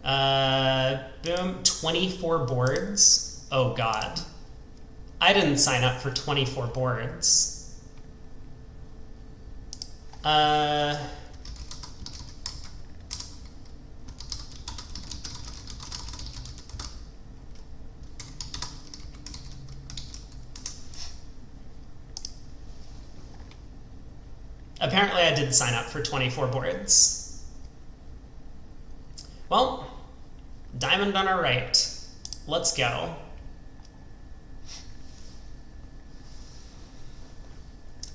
Boom, 24 boards. Oh God. I didn't sign up for 24 boards. Apparently I did sign up for 24 boards. Well, diamond on our right. Let's go.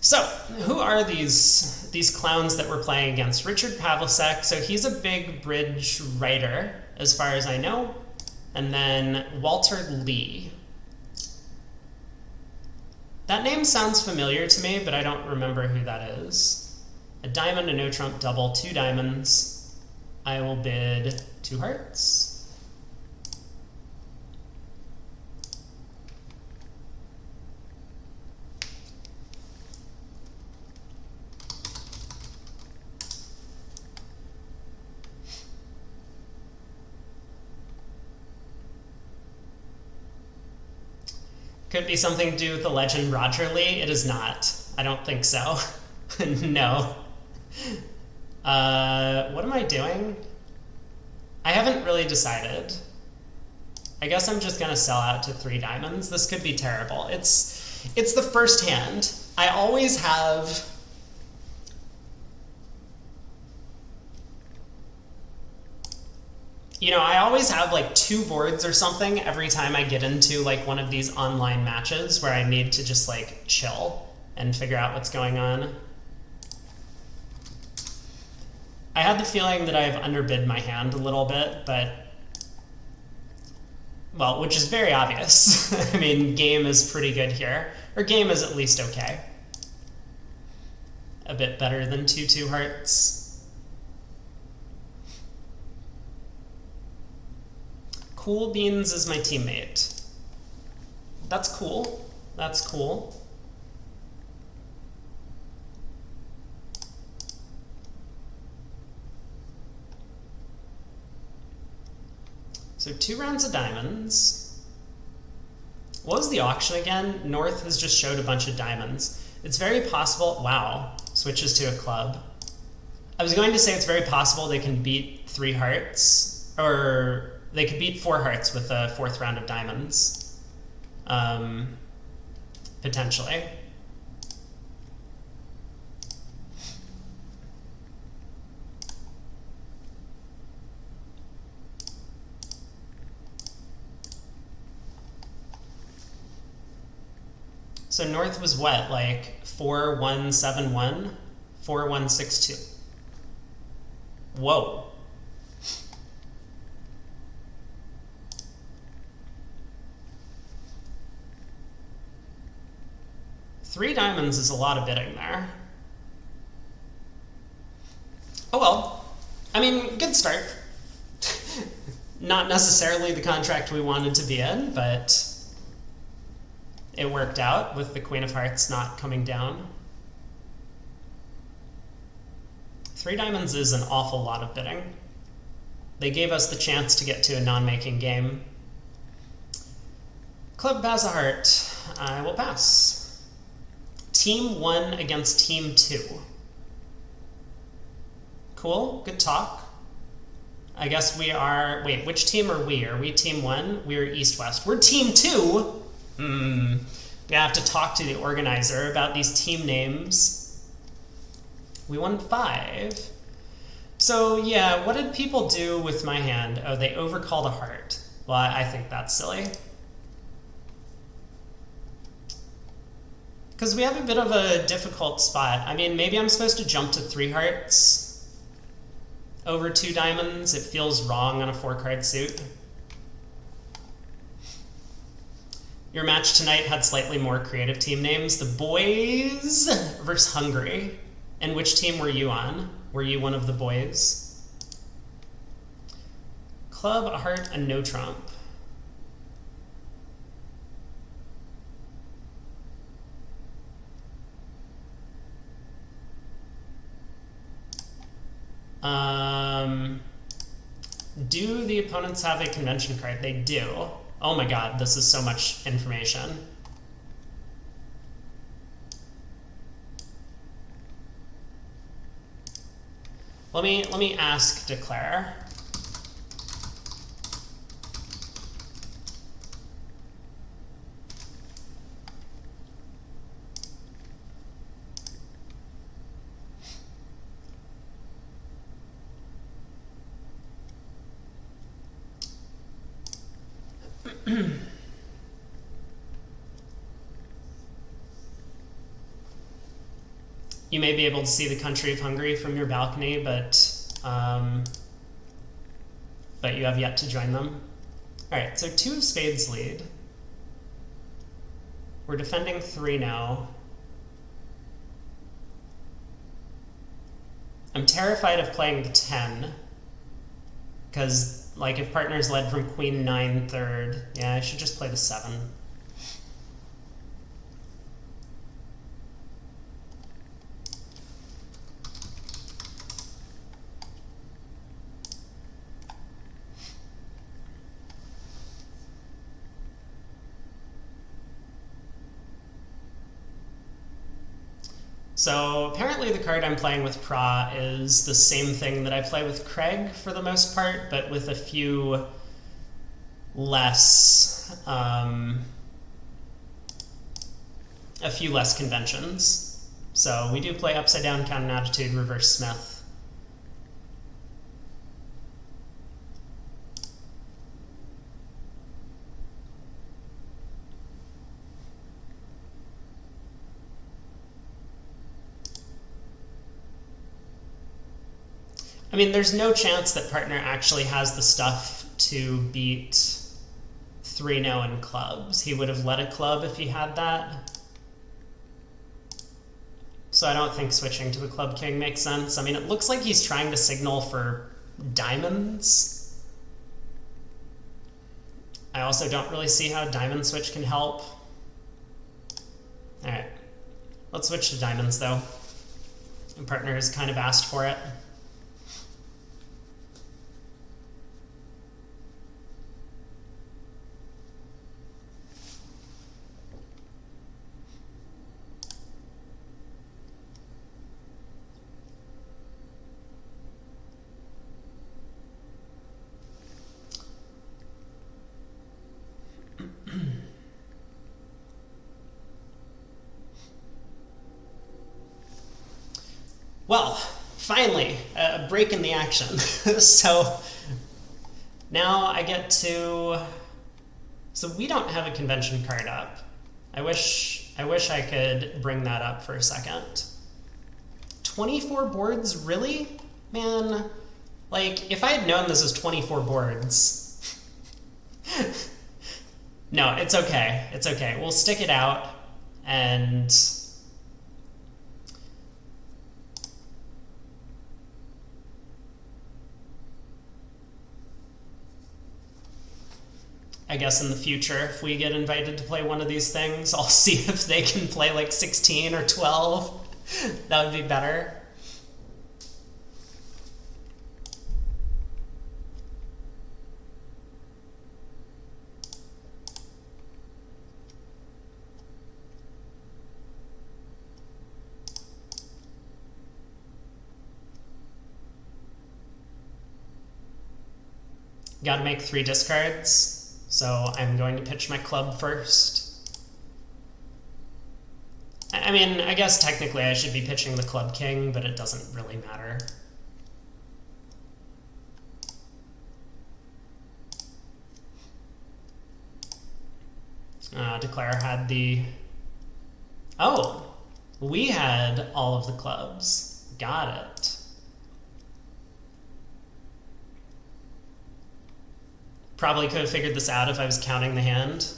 So, who are these clowns that we're playing against? Richard Pavlicek, so he's a big bridge writer, as far as I know. And then Walter Lee. That name sounds familiar to me, but I don't remember who that is. A diamond, a no trump double, 2 diamonds. I will bid 2 hearts. Could be something to do with the legend Roger Lee. It is not. I don't think so. No. What am I doing? I haven't really decided. I guess I'm just gonna sell out to 3 diamonds. This could be terrible. It's the first hand. I always have... You know, I always have like 2 boards or something every time I get into like one of these online matches where I need to just like chill and figure out what's going on. I had the feeling that I've underbid my hand a little bit, but, well, which is very obvious. I mean, game is pretty good here, or game is at least okay. A bit better than 2 hearts. Cool Beans is my teammate. That's cool. That's cool. So 2 rounds of diamonds. What was the auction again? North has just showed a bunch of diamonds. It's very possible... Wow. Switches to a club. I was going to say it's very possible they can beat 3 hearts, or... They could beat 4 hearts with a 4th round of diamonds, potentially. So North was what, like 4171, 4162. Whoa. Three diamonds is a lot of bidding there. Oh well. I mean, good start. Not necessarily the contract we wanted to be in, but it worked out with the Queen of Hearts not coming down. 3 diamonds is an awful lot of bidding. They gave us the chance to get to a non-making game. Club has a heart. I will pass. Team 1 against Team 2. Cool, good talk. I guess we are... Wait, which team are we? Are we Team 1? We're East-West. We're Team 2? We have to talk to the organizer about these team names. We won 5. So, yeah, what did people do with my hand? Oh, they overcalled a heart. Well, I think that's silly. Because we have a bit of a difficult spot. I mean, maybe I'm supposed to jump to 3 hearts over 2 diamonds. It feels wrong on a 4-card suit. Your match tonight had slightly more creative team names. The Boys versus Hungary. And which team were you on? Were you one of the boys? Club, a heart, and no trump. Do the opponents have a convention card? They do. Oh my god, this is so much information. Let me ask Declare. You may be able to see the country of Hungary from your balcony, but you have yet to join them. All right, so 2 of spades lead. We're defending 3 now. I'm terrified of playing the 10, because like if partner's led from queen 9 third, yeah, I should just play the 7. So apparently the card I'm playing with Pra is the same thing that I play with Craig for the most part, but with a few less conventions. So we do play Upside Down, Count and Attitude, Reverse Smith. I mean, there's no chance that partner actually has the stuff to beat 3-0 in clubs. He would have led a club if he had that. So I don't think switching to the club king makes sense. I mean, it looks like he's trying to signal for diamonds. I also don't really see how diamond switch can help. All right, let's switch to diamonds though. And partner has kind of asked for it. Well, finally, a break in the action. So now I get to... So we don't have a convention card up. I wish I could bring that up for a second. 24 boards, really? Man, like, if I had known this was 24 boards... No, it's okay. It's okay. We'll stick it out, and... I guess in the future, if we get invited to play one of these things, I'll see if they can play like 16 or 12. That would be better. Gotta make 3 discards. So I'm going to pitch my club first. I mean, I guess technically I should be pitching the club king, but it doesn't really matter. Declare had the... Oh, we had all of the clubs. Got it. Probably could have figured this out if I was counting the hand.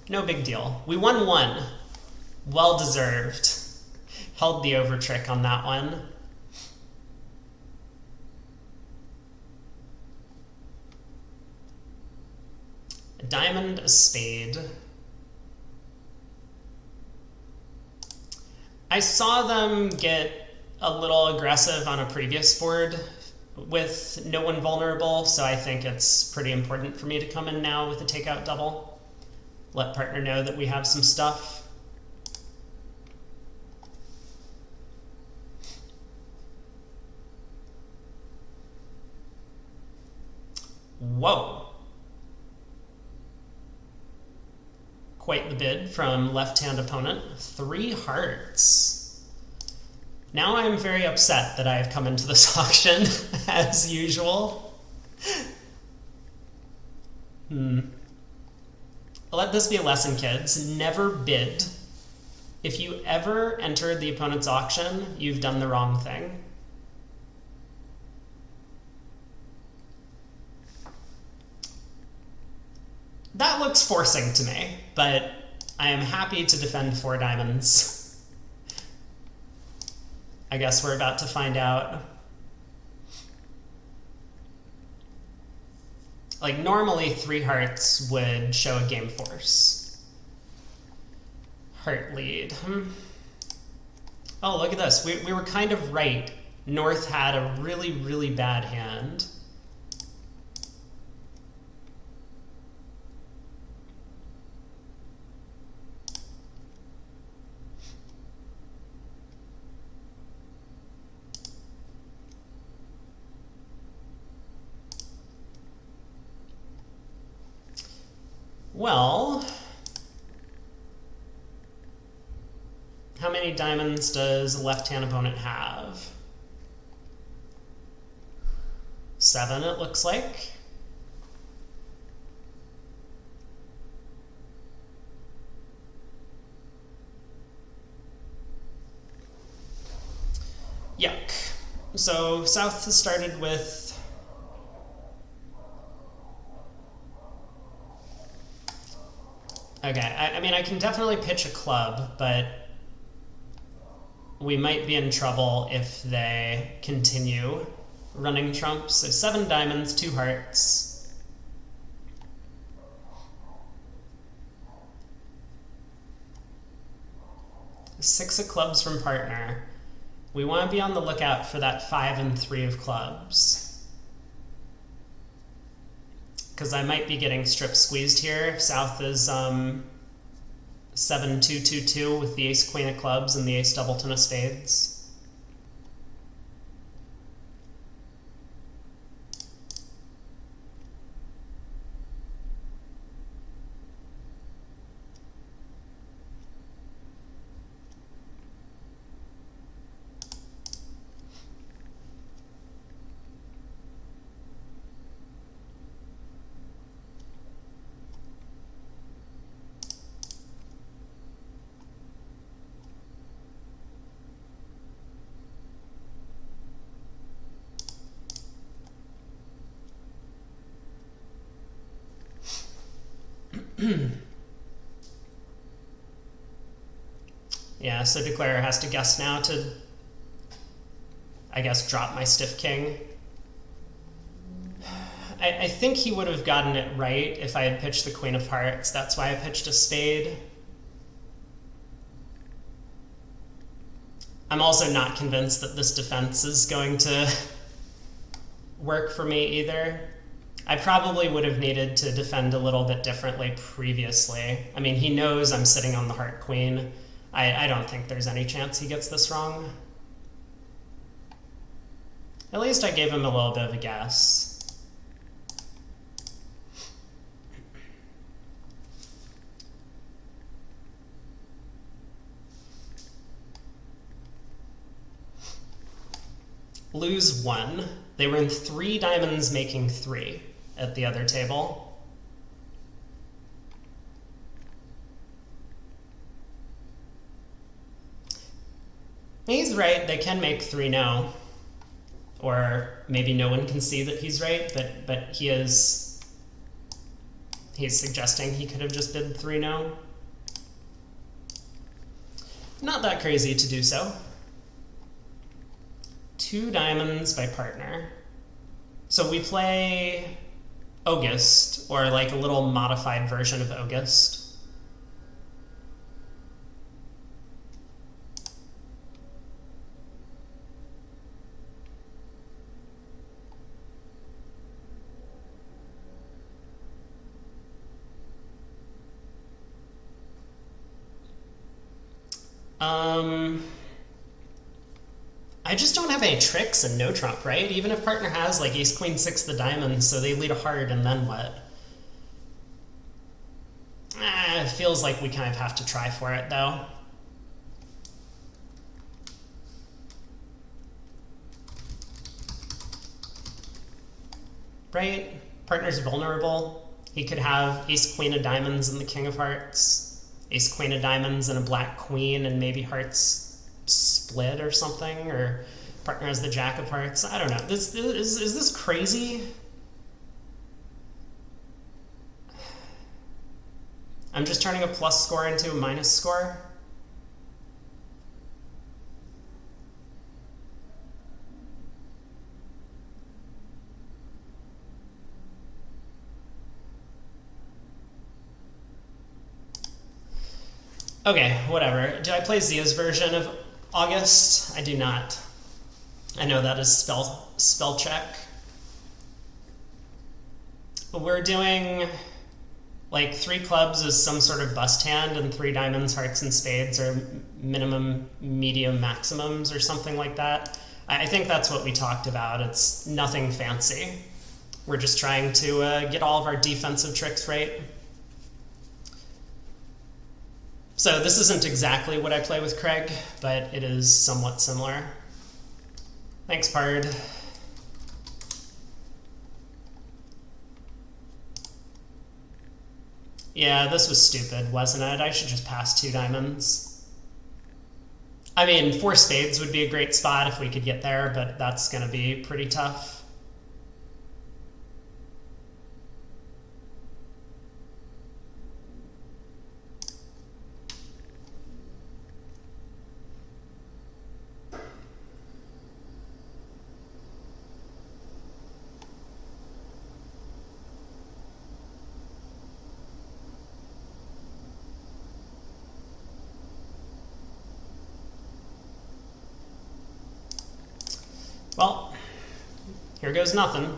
No big deal. We won 1. Well deserved. Held the over trick on that one. A diamond, a spade. I saw them get a little aggressive on a previous board with no one vulnerable, so I think it's pretty important for me to come in now with a takeout double. Let partner know that we have some stuff. Whoa. Quite the bid from left-hand opponent. 3 hearts. Now I'm very upset that I have come into this auction, as usual. Let this be a lesson, kids. Never bid. If you ever enter the opponent's auction, you've done the wrong thing. That looks forcing to me, but I am happy to defend 4 diamonds. I guess we're about to find out. Like, normally 3 hearts would show a game force. Heart lead. Oh, look at this. We were kind of right. North had a really, really bad hand. Well, how many diamonds does a left-hand opponent have? 7, it looks like. Yuck. So South has started with okay, I mean, I can definitely pitch a club, but we might be in trouble if they continue running trumps. So 7 diamonds, 2 hearts. Six of clubs from partner. We want to be on the lookout for that 5 and 3 of clubs. Because I might be getting strip squeezed here if South is 7-2-2-2 with the ace queen of clubs and the ace doubleton of spades. Yeah, so Declarer has to guess now to, I guess, drop my stiff king. I think he would have gotten it right if I had pitched the queen of hearts. That's why I pitched a spade. I'm also not convinced that this defense is going to work for me either. I probably would have needed to defend a little bit differently previously. I mean, he knows I'm sitting on the heart queen. I don't think there's any chance he gets this wrong. At least I gave him a little bit of a guess. Lose 1. They were in 3 diamonds making 3 at the other table. He's right, they can make 3 now. Or maybe no one can see that he's right, but he's suggesting he could have just bid 3 no. Not that crazy to do so. 2 diamonds by partner. So we play August, or like a little modified version of August. I just don't have any tricks and no trump, right? Even if partner has like ace, queen, six, the diamonds, so they lead a heart, and then what? It feels like we kind of have to try for it, though. Right? Partner's vulnerable. He could have ace, queen of diamonds and the king of hearts. Ace, queen of diamonds and a black queen, and maybe hearts split or something, or partner has the jack of hearts. I don't know. Is this crazy? I'm just turning a plus score into a minus score. Okay, whatever. Do I play Zia's version of August? I do not. I know that is spell check. But we're doing like 3 clubs is some sort of bust hand, and 3 diamonds, hearts, and spades are minimum, medium, maximums, or something like that. I think that's what we talked about. It's nothing fancy. We're just trying to get all of our defensive tricks right. So this isn't exactly what I play with Craig, but it is somewhat similar. Thanks, Pard. Yeah, this was stupid, wasn't it? I should just pass 2 diamonds. I mean, 4 spades would be a great spot if we could get there, but that's going to be pretty tough. Well, here goes nothing.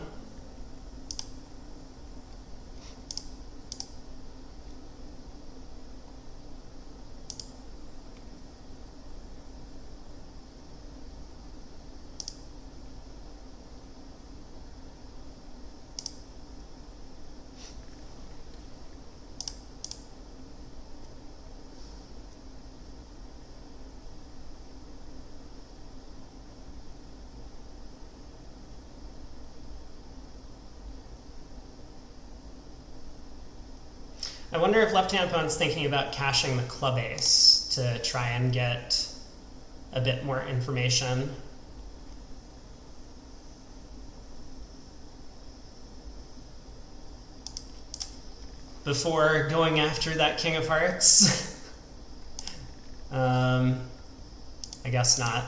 I wonder if left-hand opponent's thinking about cashing the club ace to try and get a bit more information. Before going after that king of hearts. I guess not.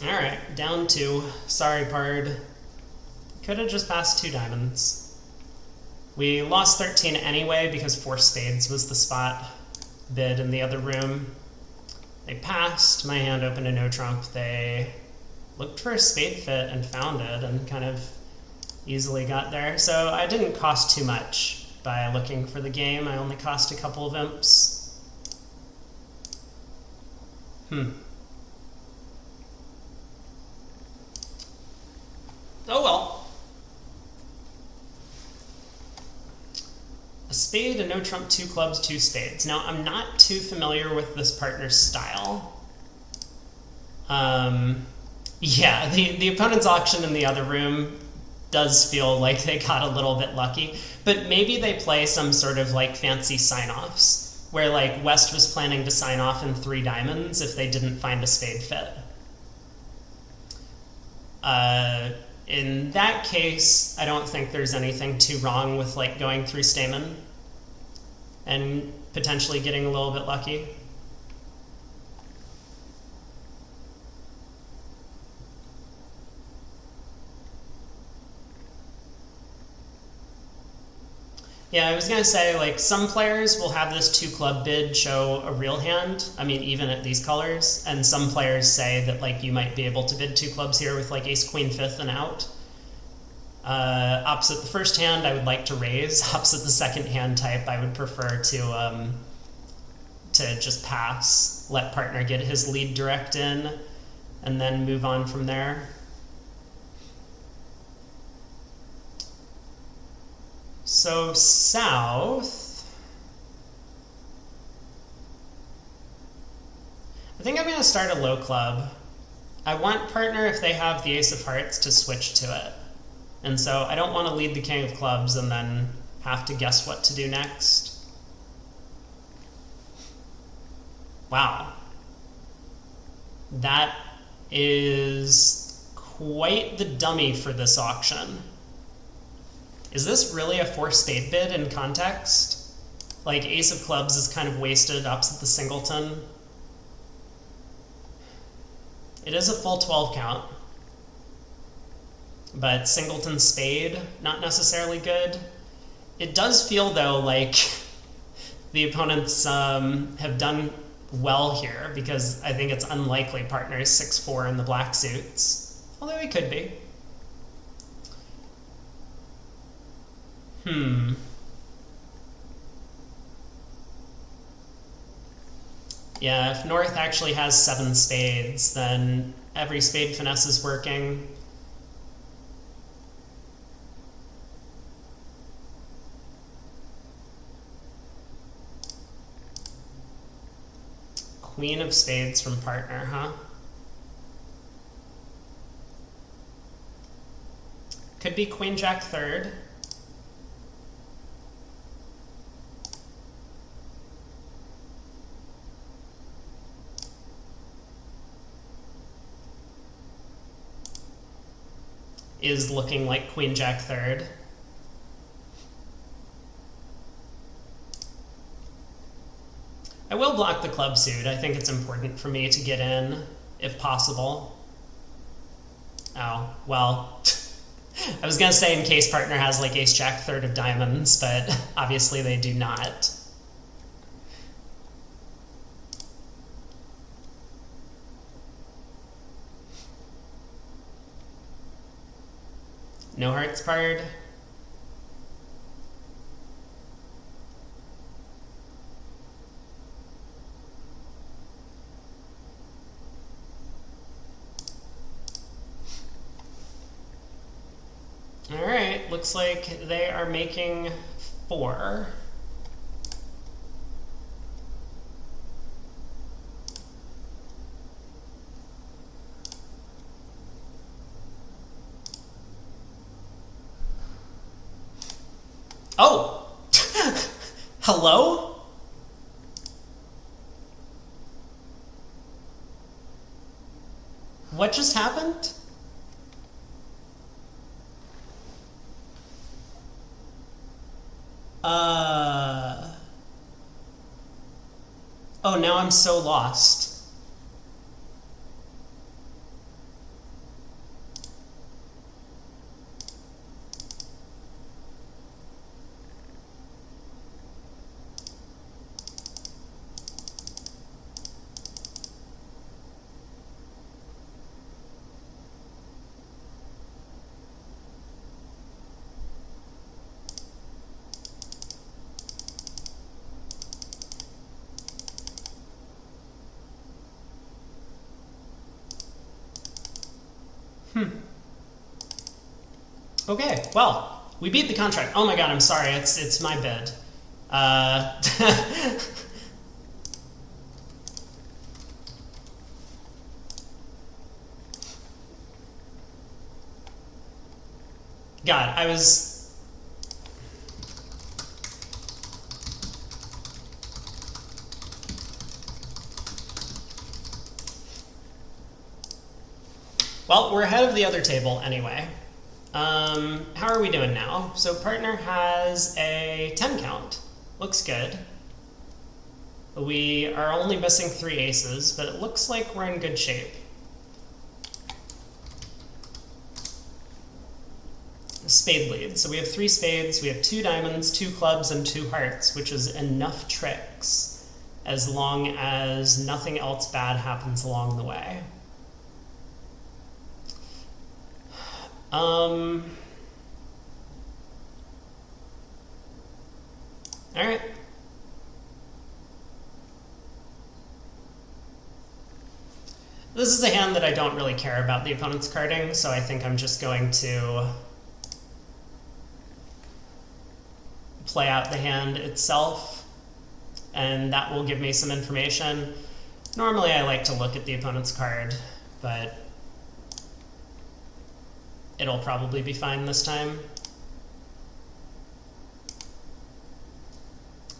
Alright, down 2. Sorry, Pard. Could have just passed 2 diamonds. We lost 13 anyway because 4 spades was the spot bid in the other room. They passed. My hand opened a no trump. They looked for a spade fit and found it and kind of easily got there. So I didn't cost too much by looking for the game. I only cost a couple of imps. Oh well. A spade, a no trump, 2 clubs, 2 spades. Now, I'm not too familiar with this partner's style. Yeah, the opponent's auction in the other room does feel like they got a little bit lucky, but maybe they play some sort of like fancy sign-offs, where like West was planning to sign off in 3 diamonds if they didn't find a spade fit. In that case, I don't think there's anything too wrong with like going through Stamen and potentially getting a little bit lucky. Yeah, I was gonna say, like, some players will have this 2-club bid show a real hand. I mean, even at these colors. And some players say that, like, you might be able to bid 2 clubs here with, like, ace, queen, fifth, and out. Opposite the first hand, I would like to raise. Opposite the second hand type, I would prefer to just pass, let partner get his lead direct in, and then move on from there. So south, I think I'm going to start a low club. I want partner, if they have the ace of hearts, to switch to it. And so I don't want to lead the king of clubs and then have to guess what to do next. Wow. That is quite the dummy for this auction. Is this really a 4-spade bid in context? Like, ace of clubs is kind of wasted opposite the singleton. It is a full 12 count. But singleton spade, not necessarily good. It does feel, though, like the opponents have done well here, because I think it's unlikely partner is 6-4 in the black suits. Although he could be. Yeah, if North actually has 7 spades, then every spade finesse is working. Queen of spades from partner, huh? Could be queen jack third. Is looking like queen jack third. I will block the club suit. I think it's important for me to get in, if possible. Oh, well, I was gonna say in case partner has like ace jack third of diamonds, but obviously they do not. No hearts parred. All right, looks like they are making 4. Oh! Hello? What just happened? Oh, now I'm so lost. Okay, well, we beat the contract. Oh my god, I'm sorry, it's my bid. God, I was... Well, we're ahead of the other table anyway. How are we doing now? So partner has a 10 count. Looks good. We are only missing 3 aces, but it looks like we're in good shape. spade lead. So we have 3 spades, we have 2 diamonds, 2 clubs, and 2 hearts, which is enough tricks as long as nothing else bad happens along the way. All right. This is a hand that I don't really care about the opponent's carding, so I think I'm just going to play out the hand itself, and that will give me some information. Normally I like to look at the opponent's card, but it'll probably be fine this time.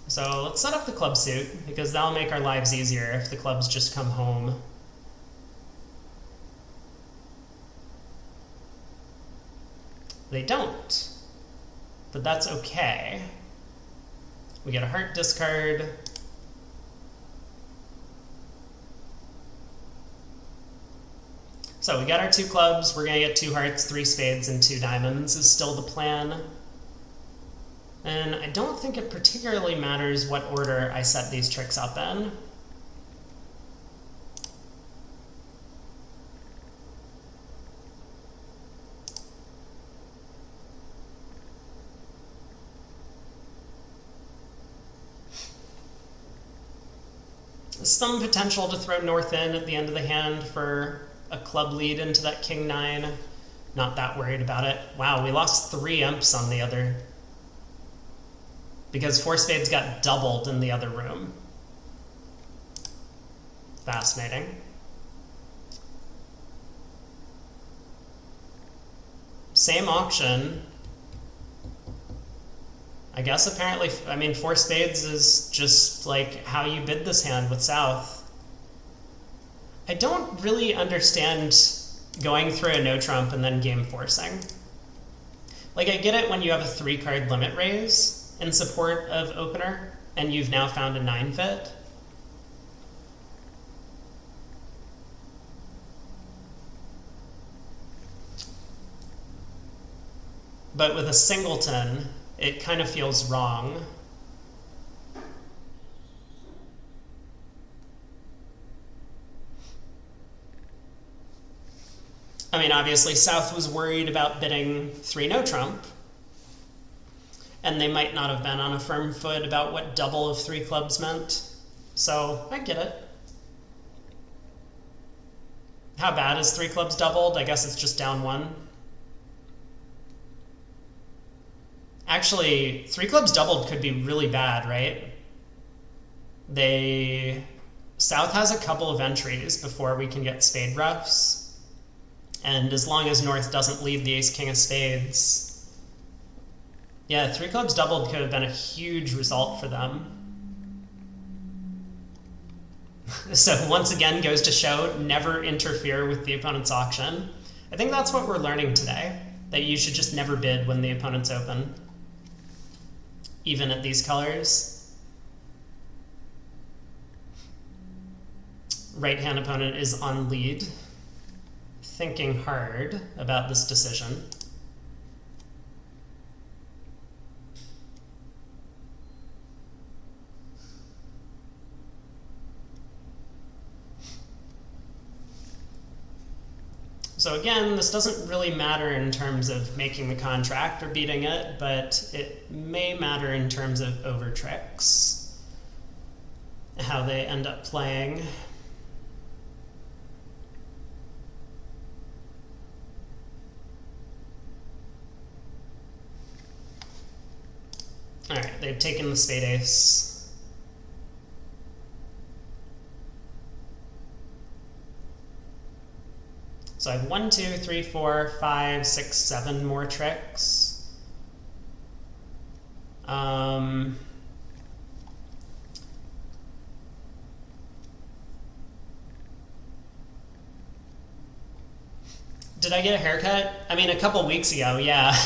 So let's set up the club suit, because that'll make our lives easier if the clubs just come home. They don't, but that's okay. We get a heart discard. So we got our 2 clubs, we're gonna get 2 hearts, 3 spades, and 2 diamonds is still the plan. And I don't think it particularly matters what order I set these tricks up in. Some potential to throw north in at the end of the hand for a club lead into that king-9. Not that worried about it. Wow, we lost 3 imps on the other, because 4 spades got doubled in the other room. Fascinating. Same auction. I guess apparently, I mean, 4 spades is just like how you bid this hand with South. I don't really understand going through a no trump and then game forcing. Like, I get it when you have a 3-card limit raise in support of opener and you've now found a 9 fit. But with a singleton, it kind of feels wrong. I mean, obviously, South was worried about bidding 3 no trump, and they might not have been on a firm foot about what double of 3 clubs meant. So I get it. How bad is 3 clubs doubled? I guess it's just down 1. Actually, 3 clubs doubled could be really bad, right? South has a couple of entries before we can get spade roughs. And as long as North doesn't lead the ace-king of spades, yeah, 3 clubs doubled could have been a huge result for them. So once again, goes to show, never interfere with the opponent's auction. I think that's what we're learning today, that you should just never bid when the opponent's open, even at these colors. Right-hand opponent is on lead, thinking hard about this decision. So again, this doesn't really matter in terms of making the contract or beating it, but it may matter in terms of over tricks, how they end up playing. All right, they've taken the spade ace. So I have 1, 2, 3, 4, 5, 6, 7 more tricks. Did I get a haircut? I mean, a couple weeks ago, yeah,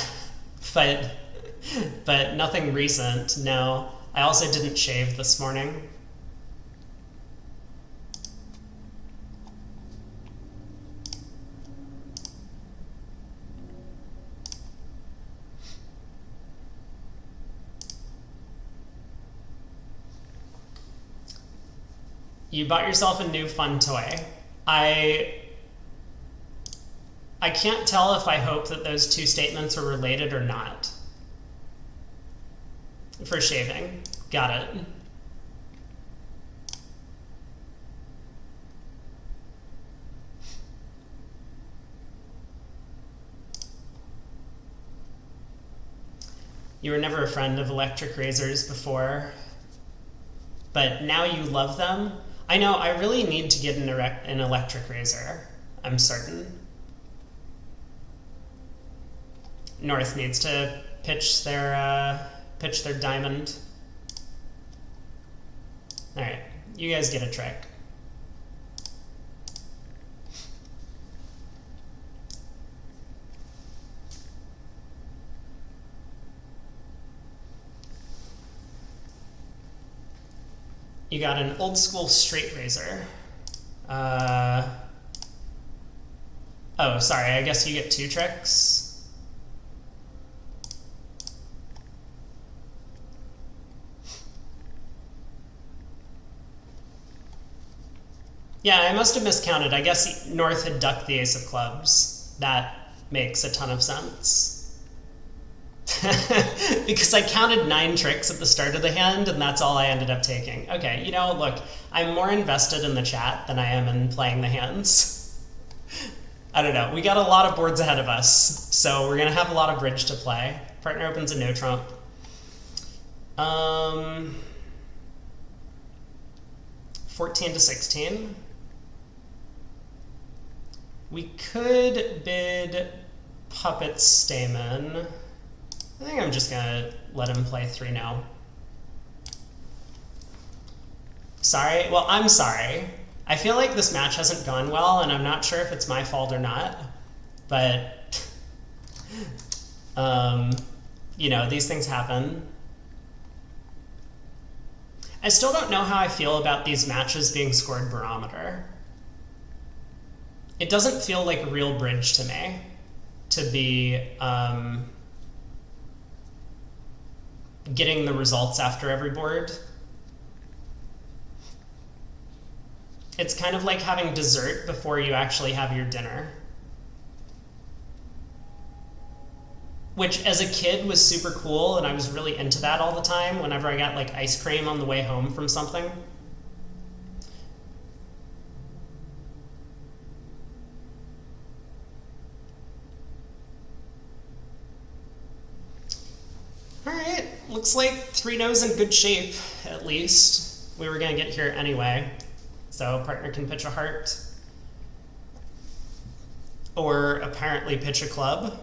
but nothing recent, no. I also didn't shave this morning. You bought yourself a new fun toy. I can't tell if I hope that those two statements are related or not. For shaving. Got it. You were never a friend of electric razors before, but now you love them. I know, I really need to get an electric razor, I'm certain. North needs to pitch their diamond. All right, you guys get a trick. You got an old school straight razor. Oh, sorry, I guess you get two tricks. Yeah, I must have miscounted. I guess North had ducked the ace of clubs. That makes a ton of sense. Because I counted 9 tricks at the start of the hand, and that's all I ended up taking. Okay, you know, look, I'm more invested in the chat than I am in playing the hands. I don't know. We got a lot of boards ahead of us, so we're going to have a lot of bridge to play. Partner opens a no trump. 14 to 16. We could bid Puppet Stamen. I think I'm just gonna let him play 3 now. Sorry, well, I'm sorry. I feel like this match hasn't gone well, and I'm not sure if it's my fault or not, but, you know, these things happen. I still don't know how I feel about these matches being scored barometer. It doesn't feel like real bridge to me to be getting the results after every board. It's kind of like having dessert before you actually have your dinner. Which, as a kid, was super cool, and I was really into that all the time whenever I got, like, ice cream on the way home from something. Alright, looks like 3-no's in good shape, at least. We were going to get here anyway, so partner can pitch a heart. Or apparently pitch a club.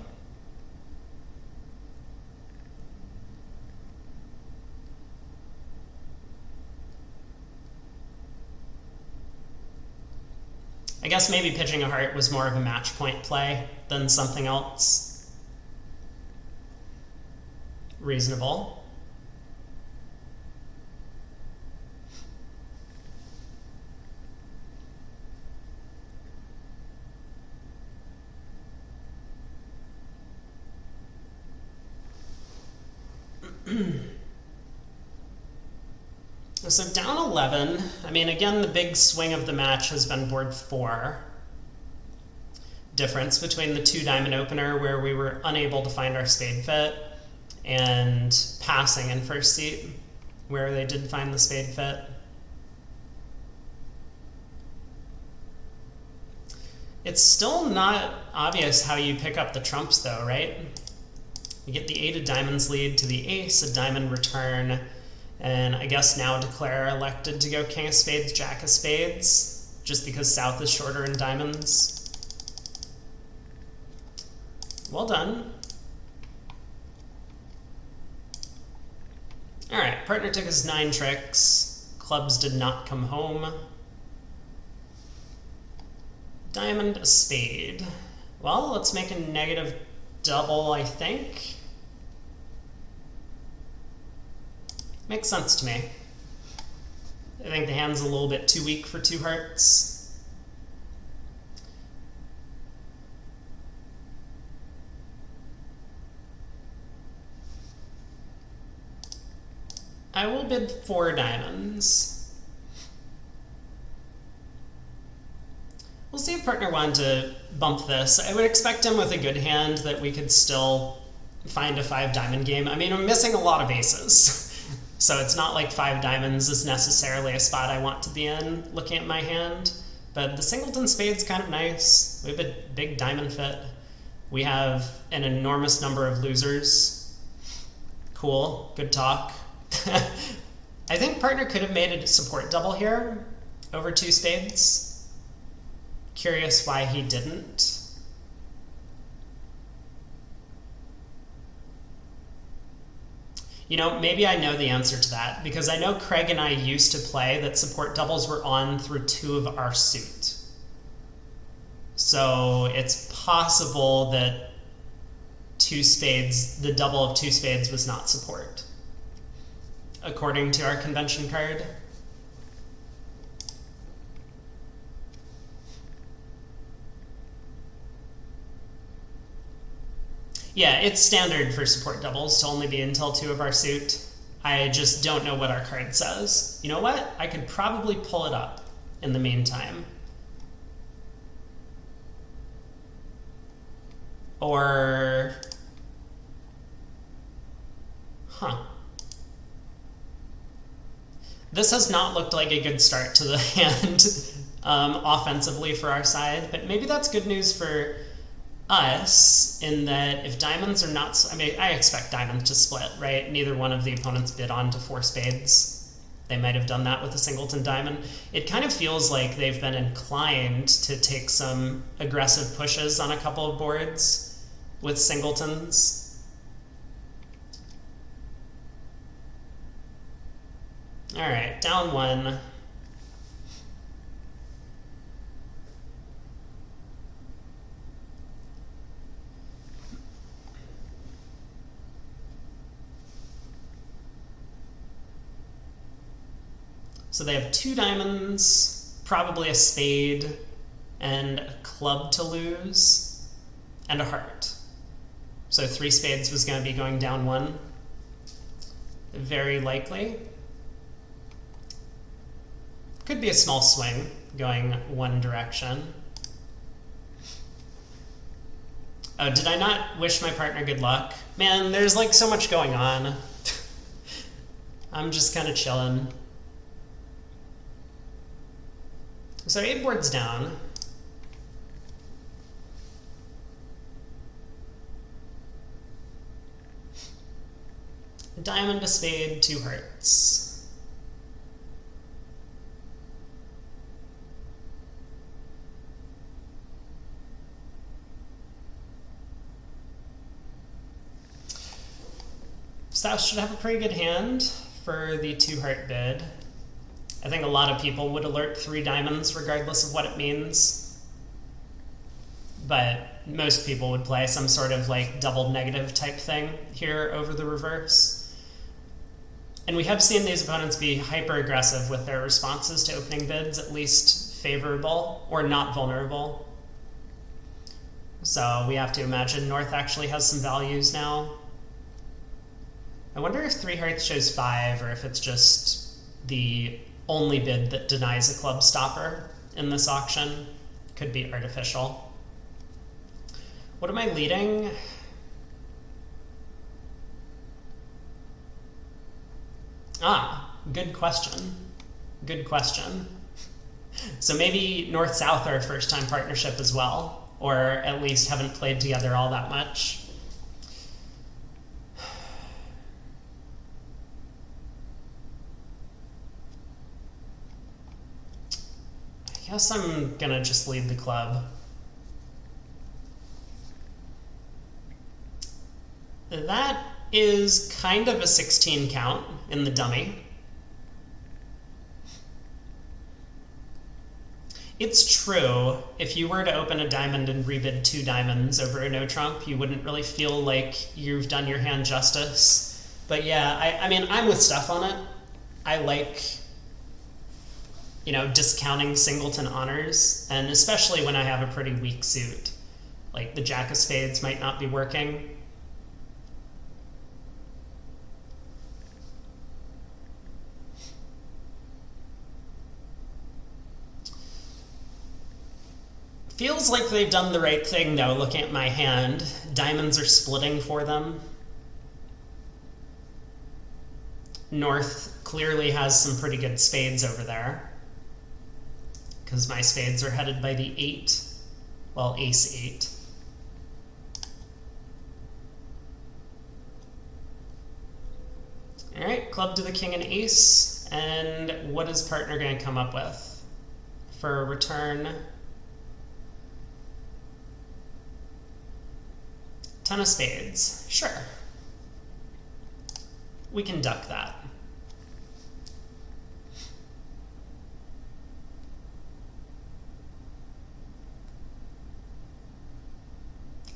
I guess maybe pitching a heart was more of a match point play than something else. Reasonable. So down 11, I mean, again, the big swing of the match has been board 4. Difference between the 2 diamond opener where we were unable to find our spade fit and passing in first seat where they did find the spade fit. It's still not obvious how you pick up the trumps though, right? You get the 8 of diamonds lead to the ace, a diamond return, and I guess now declare elected to go king of spades, jack of spades, just because south is shorter in diamonds. Well done. All right, partner took his 9 tricks. Clubs did not come home. Diamond, a spade. Well, let's make a negative double, I think. Makes sense to me. I think the hand's a little bit too weak for 2 hearts. I will bid 4 diamonds. partner wanted to bump this, I would expect him with a good hand that we could still find a 5 diamond game. I mean, I'm missing a lot of aces. So it's not like 5 diamonds is necessarily a spot I want to be in looking at my hand. But the singleton spade's kind of nice. We have a big diamond fit. We have an enormous number of losers. Cool, good talk. I think partner could have made a support double here over 2 spades. Curious why he didn't. You know, maybe I know the answer to that, because I know Craig and I used to play that support doubles were on through 2 of our suit. So it's possible that 2 spades, the double of 2 spades was not support, according to our convention card. Yeah, it's standard for support doubles to only be until 2 of our suit. I just don't know what our card says. You know what? I could probably pull it up in the meantime. Or... This has not looked like a good start to the hand offensively for our side, but maybe that's good news for us in that if diamonds are not, I mean, I expect diamonds to split, right? Neither one of the opponents bid on to 4 spades. They might have done that with a singleton diamond. It kind of feels like they've been inclined to take some aggressive pushes on a couple of boards with singletons. All right, down 1. So they have 2 diamonds, probably a spade, and a club to lose, and a heart. So 3 spades was going to be going down 1. Very likely. Could be a small swing going one direction. Oh, did I not wish my partner good luck? Man, there's like so much going on. I'm just kind of chilling. So 8 boards down. Diamond, a spade, 2 hearts. South should have a pretty good hand for the 2 heart bid. I think a lot of people would alert 3 diamonds regardless of what it means. But most people would play some sort of like double negative type thing here over the reverse. And we have seen these opponents be hyper aggressive with their responses to opening bids, at least favorable or not vulnerable. So we have to imagine North actually has some values now. I wonder if 3 hearts shows 5 or if it's just the only bid that denies a club stopper in this auction. Could be artificial. What am I leading? Good question. Good question. So maybe North-South are a first-time partnership as well, or at least haven't played together all that much. I guess I'm gonna just lead the club. That is kind of a 16 count in the dummy. It's true, if you were to open a diamond and rebid 2 diamonds over a no trump, you wouldn't really feel like you've done your hand justice. But yeah, I mean, I'm with Steph on it. I like, you know, discounting singleton honors, and especially when I have a pretty weak suit. Like the jack of spades might not be working. Feels like they've done the right thing, though, looking at my hand. Diamonds are splitting for them. North clearly has some pretty good spades over there, because my spades are headed by the 8. Well, ace 8. All right, club to the king and ace. And what is partner going to come up with for a return? 10 of spades. Sure. We can duck that.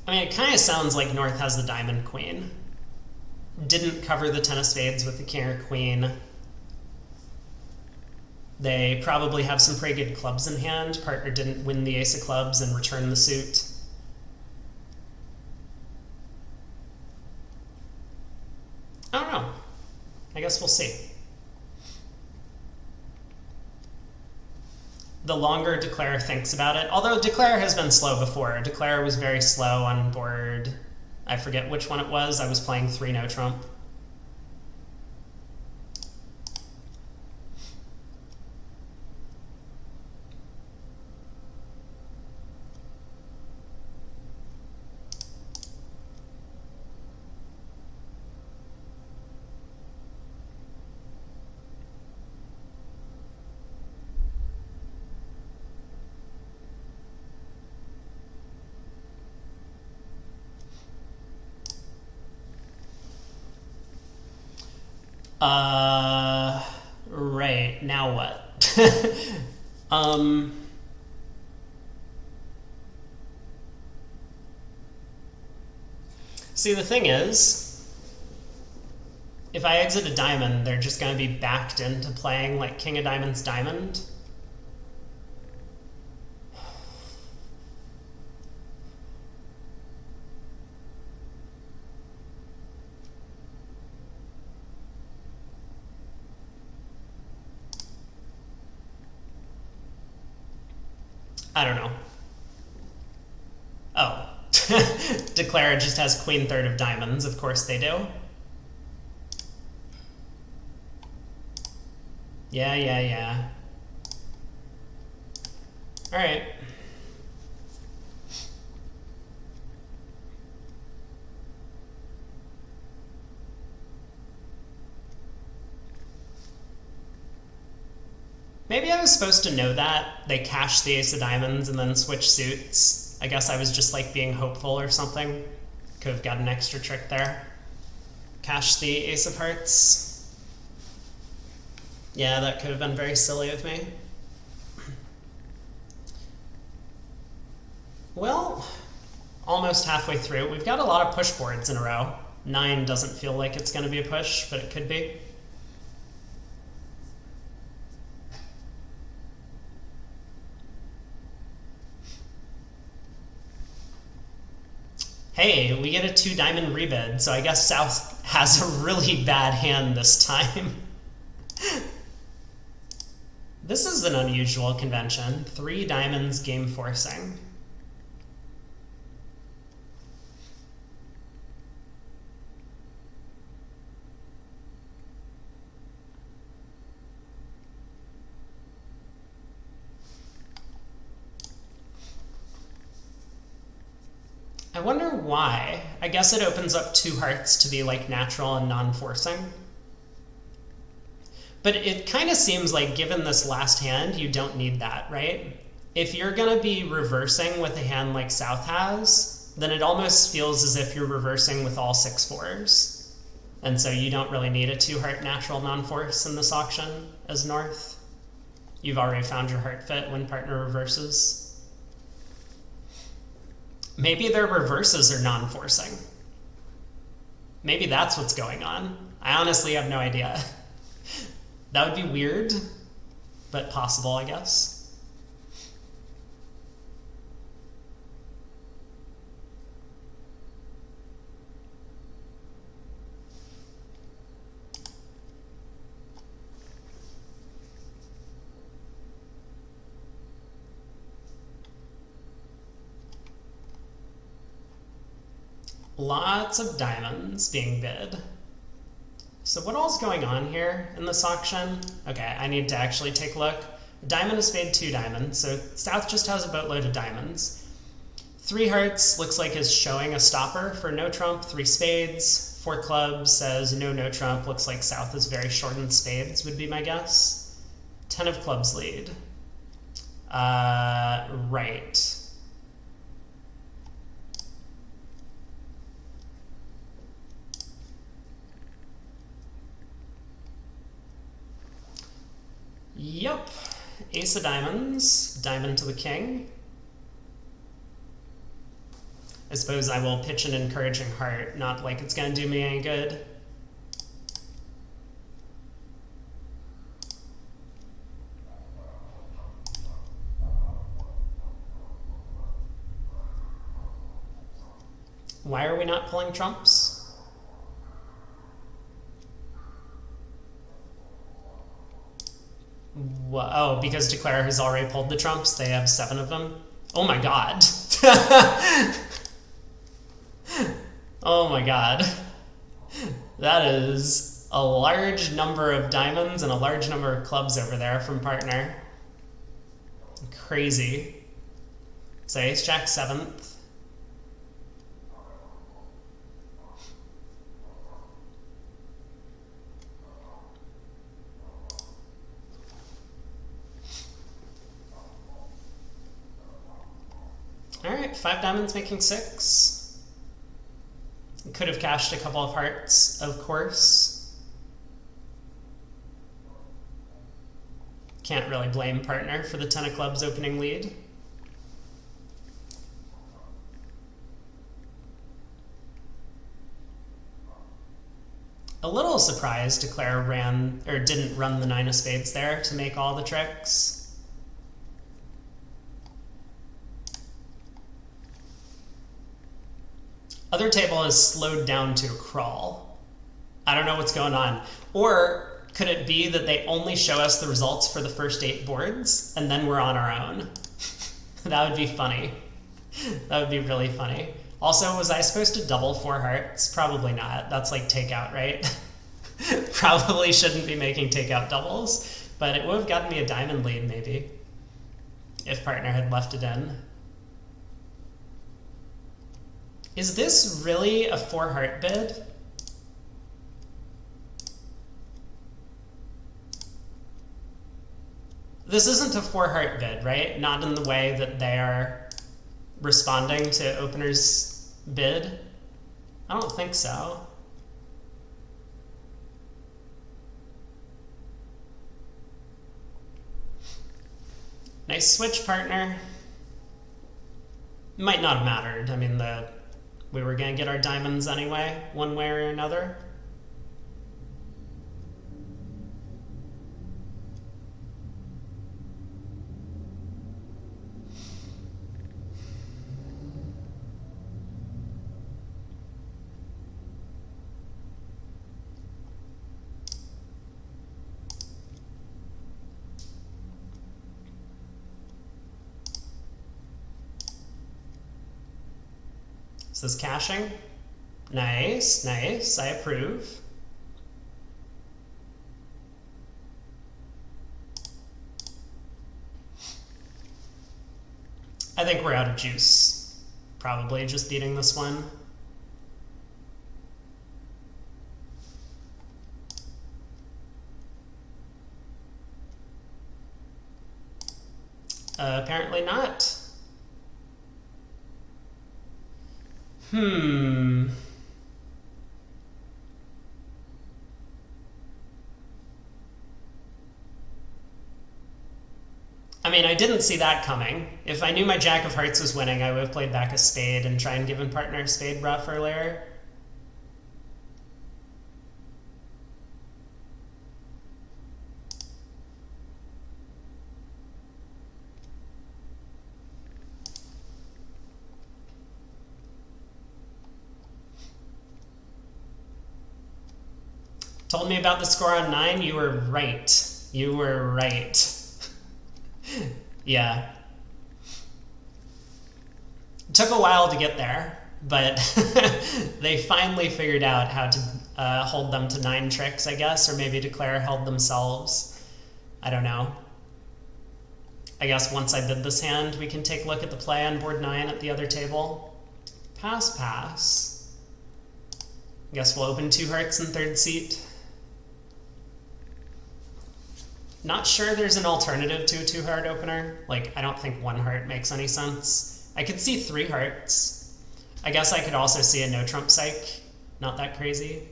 I mean, it kind of sounds like North has the diamond queen. Didn't cover the 10 of spades with the king or queen. They probably have some pretty good clubs in hand. Partner didn't win the ace of clubs and return the suit. I don't know. I guess we'll see. The longer Declare thinks about it, although Declare has been slow before. Declare was very slow on board. I forget which one it was. I was playing 3 no trump. Right, now what? See, the thing is, if I exit a diamond, they're just going to be backed into playing like king of diamonds diamond. I don't know. Oh. Declare just has queen third of diamonds. Of course they do. Yeah. All right. Maybe I was supposed to know that. They cashed the ace of diamonds and then switch suits. I guess I was just like being hopeful or something. Could have got an extra trick there. Cash the ace of hearts. Yeah, that could have been very silly of me. Well, almost halfway through. We've got a lot of push boards in a row. 9 doesn't feel like it's going to be a push, but it could be. Hey, we get a 2 diamond rebid, so I guess South has a really bad hand this time. This is an unusual convention. 3 diamonds game forcing. I wonder why. I guess it opens up 2 hearts to be like natural and non-forcing. But it kind of seems like given this last hand, you don't need that, right? If you're going to be reversing with a hand like South has, then it almost feels as if you're reversing with all 6 fours. And so you don't really need a 2 heart natural non-force in this auction as North. You've already found your heart fit when partner reverses. Maybe their reverses are non-forcing. Maybe that's what's going on. I honestly have no idea. That would be weird, but possible, I guess. Lots of diamonds being bid. So what all's going on here in this auction? Okay, I need to actually take a look. Diamond has paid 2 diamonds, so South just has a boatload of diamonds. 3 hearts looks like is showing a stopper for no trump, 3 spades. 4 clubs says no trump, looks like South is very short in spades, would be my guess. 10 of clubs lead. Right. Yep. Ace of diamonds, diamond to the king. I suppose I will pitch an encouraging heart, not like it's going to do me any good. Why are we not pulling trumps? Oh, because Declare has already pulled the trumps. They have 7 of them. Oh my god. Oh my god. That is a large number of diamonds and a large number of clubs over there from partner. Crazy. So ace jack 7th. Alright, 5 diamonds making 6. Could have cashed a couple of hearts, of course. Can't really blame partner for the 10 of clubs opening lead. A little surprised Declare ran, or didn't run the 9 of spades there to make all the tricks. Other table has slowed down to a crawl. I don't know what's going on. Or could it be that they only show us the results for the first 8 boards and then we're on our own? That would be funny. That would be really funny. Also, was I supposed to double 4 hearts? Probably not. That's like takeout, right? Probably shouldn't be making takeout doubles, but it would have gotten me a diamond lead maybe if partner had left it in. Is this really a 4 heart bid? This isn't a 4 heart bid, right? Not in the way that they are responding to opener's bid. I don't think so. Nice switch, partner. Might not have mattered. I mean, we were going to get our diamonds anyway, one way or another. Is this caching? Nice, nice. I approve. I think we're out of juice. Probably just beating this one. Apparently not. I mean, I didn't see that coming. If I knew my jack of hearts was winning, I would have played back a spade and tried and given partner a spade bluff earlier. Told me about the score on 9. You were right. You were right. Yeah. It took a while to get there, but they finally figured out how to hold them to 9 tricks, I guess, or maybe declare held themselves. I don't know. I guess once I bid this hand, we can take a look at the play on board 9 at the other table. Pass, pass. I guess we'll open 2 hearts in third seat. Not sure there's an alternative to a 2-heart opener. Like, I don't think 1 heart makes any sense. I could see 3 hearts. I guess I could also see a no trump psych. Not that crazy.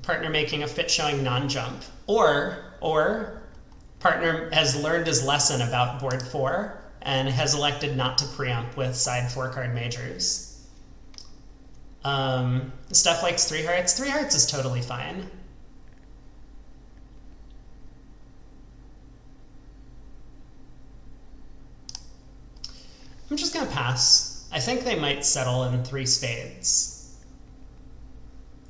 Partner making a fit showing non-jump. Or partner has learned his lesson about board 4 and has elected not to preempt with side 4-card majors. Stuff likes 3 hearts. 3 hearts is totally fine. I'm just gonna pass. I think they might settle in 3 spades.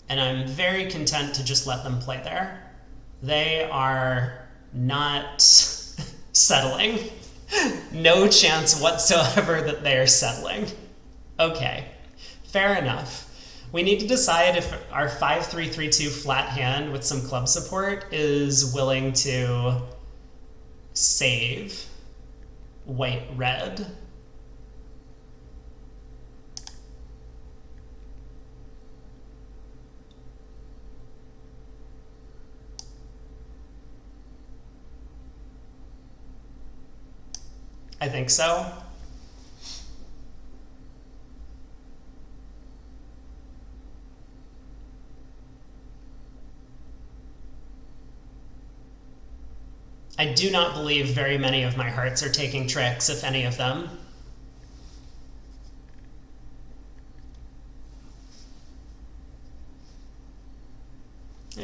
And I'm very content to just let them play there. They are not settling. No chance whatsoever that they are settling. Okay, fair enough. We need to decide if our 5-3-3-2 flat hand with some club support is willing to save white-red. I think so. I do not believe very many of my hearts are taking tricks, if any of them.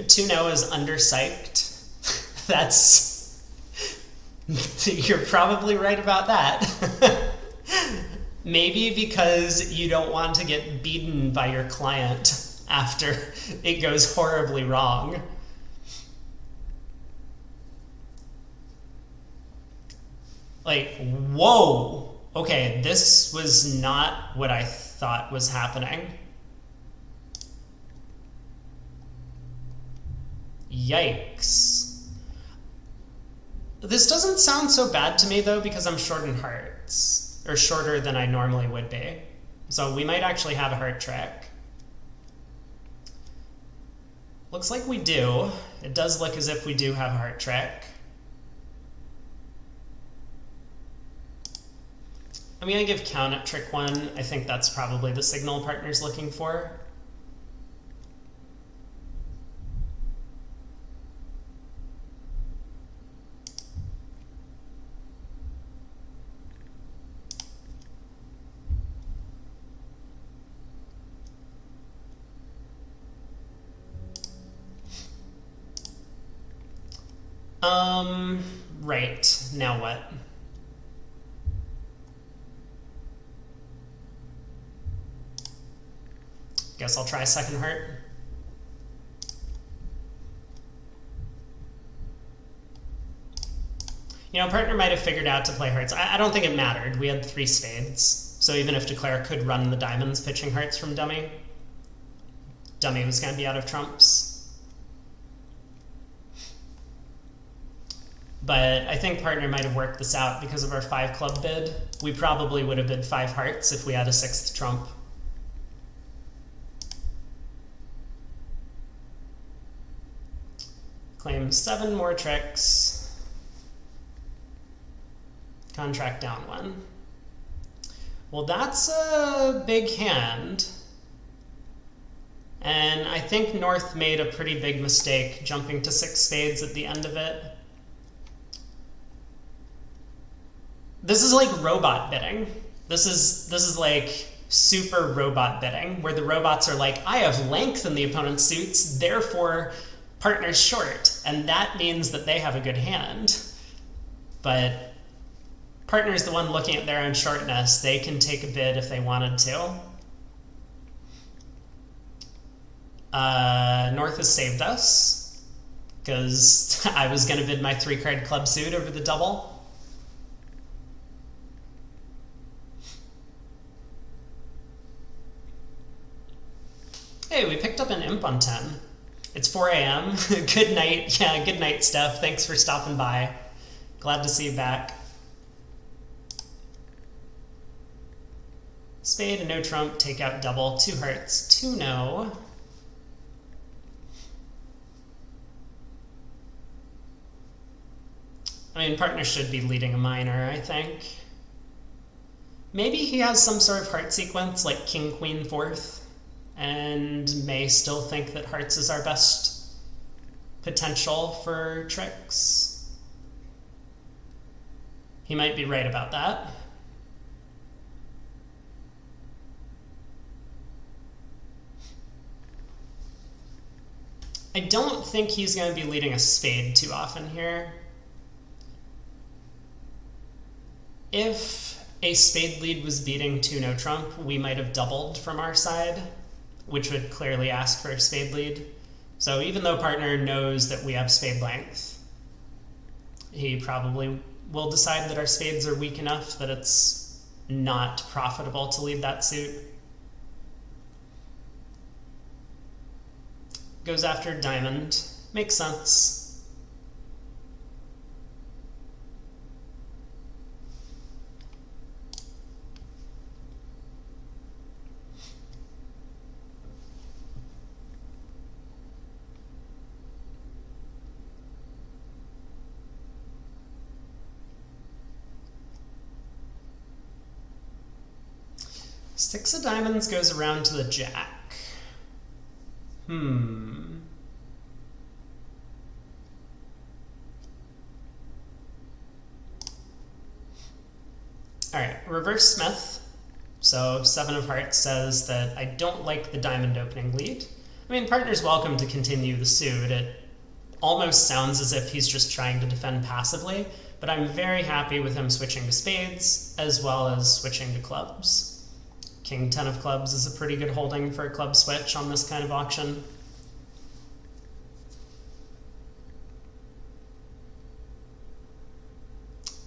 Two no is under-psyched. That's... You're probably right about that. Maybe because you don't want to get beaten by your client after it goes horribly wrong. Like, whoa! Okay, this was not what I thought was happening. Yikes. This doesn't sound so bad to me, though, because I'm short in hearts. Or shorter than I normally would be. So we might actually have a heart trick. Looks like we do. It does look as if we do have a heart trick. I'm going to give count at trick 1. I think that's probably the signal partner's looking for. Right. Now what? Guess I'll try second heart. You know, partner might have figured out to play hearts. I don't think it mattered. We had 3 spades. So even if declare could run the diamonds pitching hearts from dummy, dummy was going to be out of trumps. But I think partner might have worked this out because of our 5 club bid. We probably would have bid 5 hearts if we had a 6th trump. Claim 7 more tricks. Contract down 1. Well, that's a big hand. And I think North made a pretty big mistake jumping to 6 spades at the end of it. This is like robot bidding. This is like super robot bidding, where the robots are like, I have length in the opponent's suits, therefore partner's short, and that means that they have a good hand. But partner's the one looking at their own shortness. They can take a bid if they wanted to. North has saved us, because I was going to bid my 3-card club suit over the double. Hey, we picked up an imp on 10. It's 4 a.m. Good night. Yeah, good night, Steph. Thanks for stopping by. Glad to see you back. Spade and no trump, take out double. 2 hearts, 2 no. I mean, partner should be leading a minor, I think. Maybe he has some sort of heart sequence, like king, queen, fourth, and may still think that hearts is our best potential for tricks. He might be right about that. I don't think he's going to be leading a spade too often here. If a spade lead was beating 2 no trump, we might have doubled from our side, which would clearly ask for a spade lead. So even though partner knows that we have spade length, he probably will decide that our spades are weak enough that it's not profitable to lead that suit. Goes after diamond. Makes sense. Six of diamonds goes around to the jack. Alright, reverse Smith. So 7 of hearts says that I don't like the diamond opening lead. I mean, partner's welcome to continue the suit. It almost sounds as if he's just trying to defend passively, but I'm very happy with him switching to spades as well as switching to clubs. King 10 of clubs is a pretty good holding for a club switch on this kind of auction.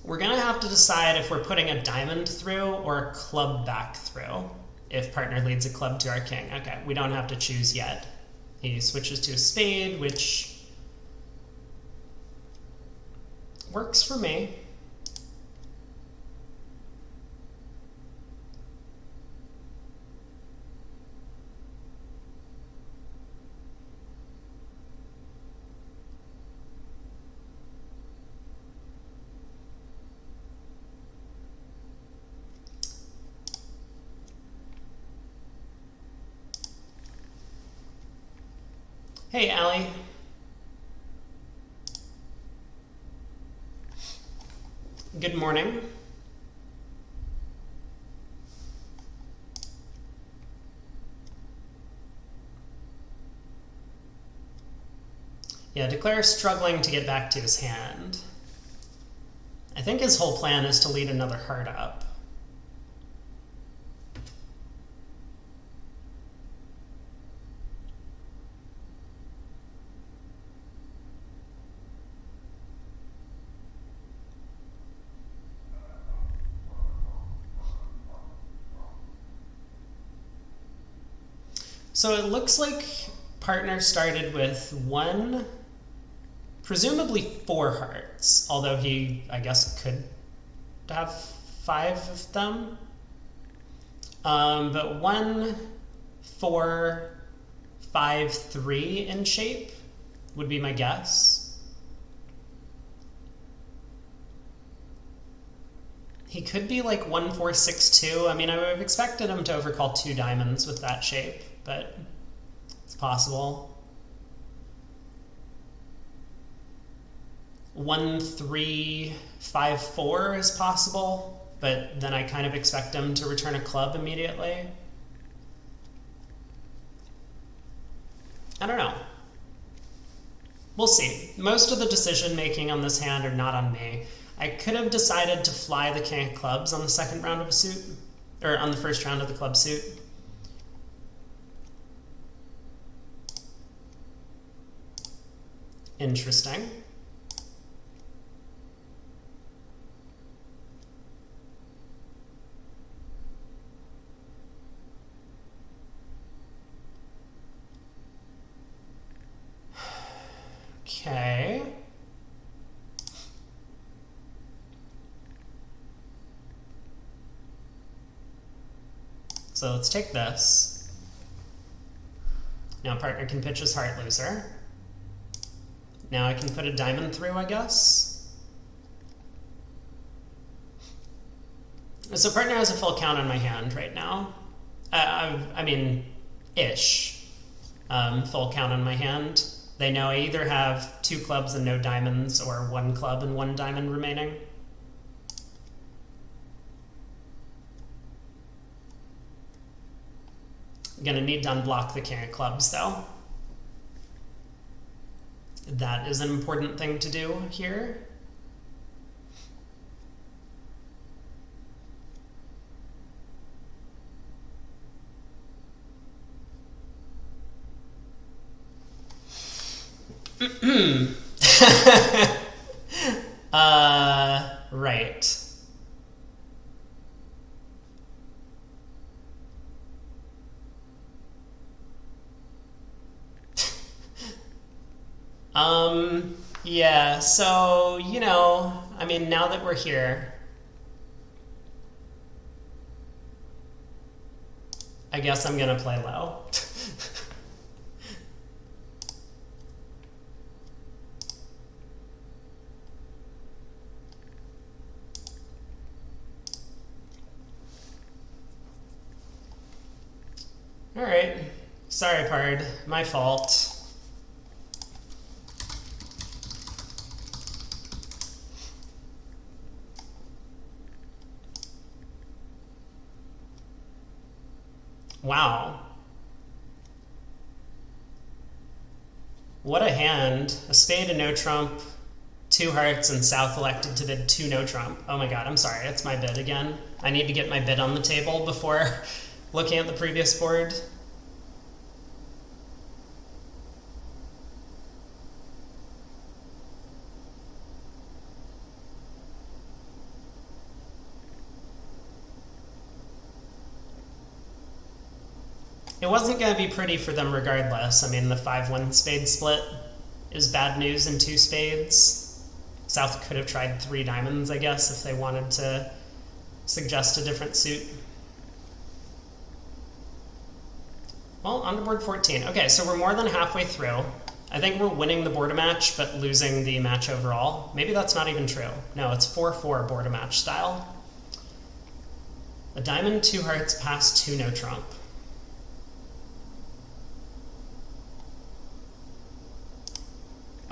We're going to have to decide if we're putting a diamond through or a club back through if partner leads a club to our king. Okay, we don't have to choose yet. He switches to a spade, which works for me. Hey, Allie. Good morning. Yeah, Declare struggling to get back to his hand. I think his whole plan is to lead another heart up. So it looks like partner started with 1, presumably 4 hearts, although he, I guess, could have 5 of them. But 1, 4, 5, 3 in shape would be my guess. He could be like 1, 4, 6, 2. I mean, I would have expected him to overcall 2 diamonds with that shape, but it's possible. 1, 3, 5, 4 is possible, but then I kind of expect him to return a club immediately. I don't know. We'll see. Most of the decision making on this hand are not on me. I could have decided to fly the king of clubs on the second round of a suit, or on the first round of the club suit. Interesting. So let's take this. Now partner can pitch his heart loser. Now I can put a diamond through, I guess. So partner has a full count on my hand right now. I mean, ish. Full count on my hand. They know I either have 2 clubs and no diamonds, or 1 club and 1 diamond remaining. I'm gonna need to unblock the king of clubs, though. That is an important thing to do here. Right. Yeah, so, you know, I mean, now that we're here, I guess I'm gonna play low. All right, sorry, Pard, my fault. Wow. What a hand. A spade, a no trump, 2 hearts, and South elected to bid 2 no trump. Oh my god, I'm sorry, it's my bid again. I need to get my bid on the table before looking at the previous board. It wasn't going to be pretty for them regardless. I mean, the 5-1 spade split is bad news in 2 spades. South could have tried 3 diamonds, I guess, if they wanted to suggest a different suit. Well, on to board 14. Okay, so we're more than halfway through. I think we're winning the Board-a-Match, but losing the match overall. Maybe that's not even true. No, it's 4-4 Board-a-Match style. A diamond, 2 hearts, pass 2 no trump.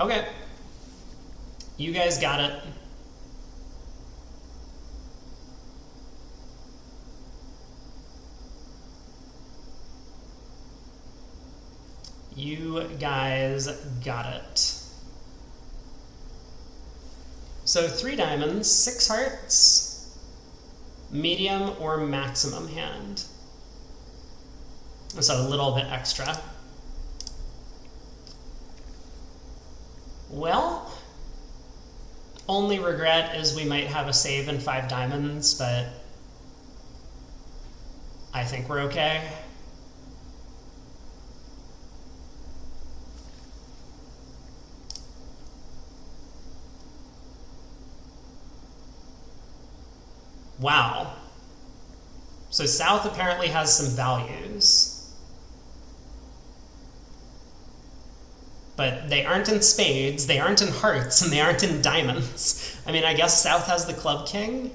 Okay. You guys got it. You guys got it. So 3 diamonds, 6 hearts, medium or maximum hand. So a little bit extra. Well, only regret is we might have a save in 5 diamonds, but I think we're okay. Wow. So South apparently has some values. But they aren't in spades, they aren't in hearts, and they aren't in diamonds. I mean, I guess South has the club king.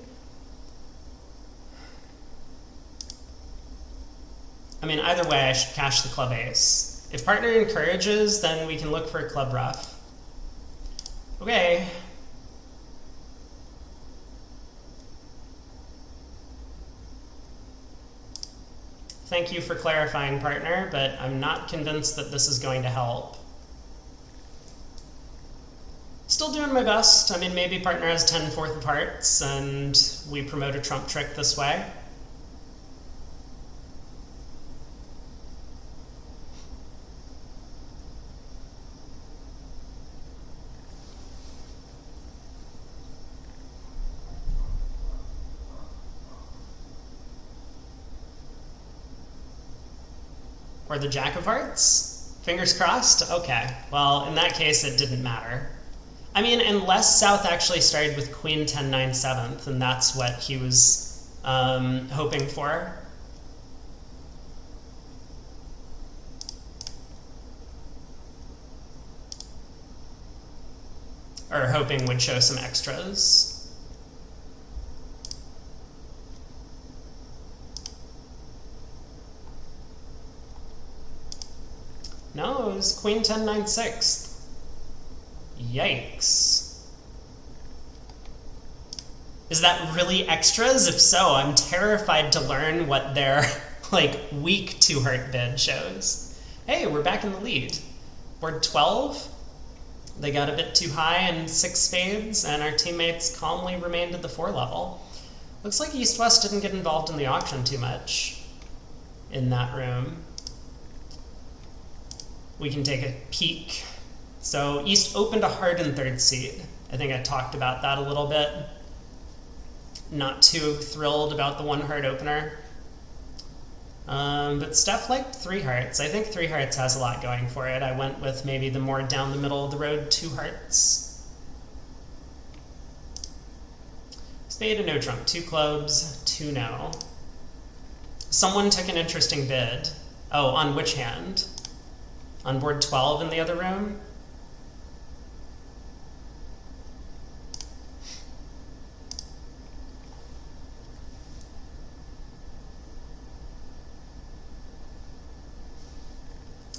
I mean, either way, I should cash the club ace. If partner encourages, then we can look for a club rough. Okay. Thank you for clarifying, partner, but I'm not convinced that this is going to help. Still doing my best. I mean, maybe partner has 10 fourth of hearts, and we promote a trump trick this way. Or the jack of hearts? Fingers crossed? Okay. Well, in that case, it didn't matter. I mean, unless South actually started with Queen 10-9 7th, and that's what he was hoping for. or hoping would show some extras. No, it was queen 10, 9, 6. Yikes. Is that really extras? If so, I'm terrified to learn what their like weak 2-heart bid shows. Hey, we're back in the lead. Board 12. They got a bit too high in 6 spades, and our teammates calmly remained at the 4 level. Looks like East-West didn't get involved in the auction too much in that room. We can take a peek. So East opened a heart in 3rd seed. I think I talked about that a little bit. Not too thrilled about the 1 heart opener. But Steph liked 3 hearts. I think 3 hearts has a lot going for it. I went with maybe the more down the middle of the road 2 hearts. Spade and no trump. 2 clubs, 2 no. Someone took an interesting bid. Oh, on which hand? On board 12 in the other room?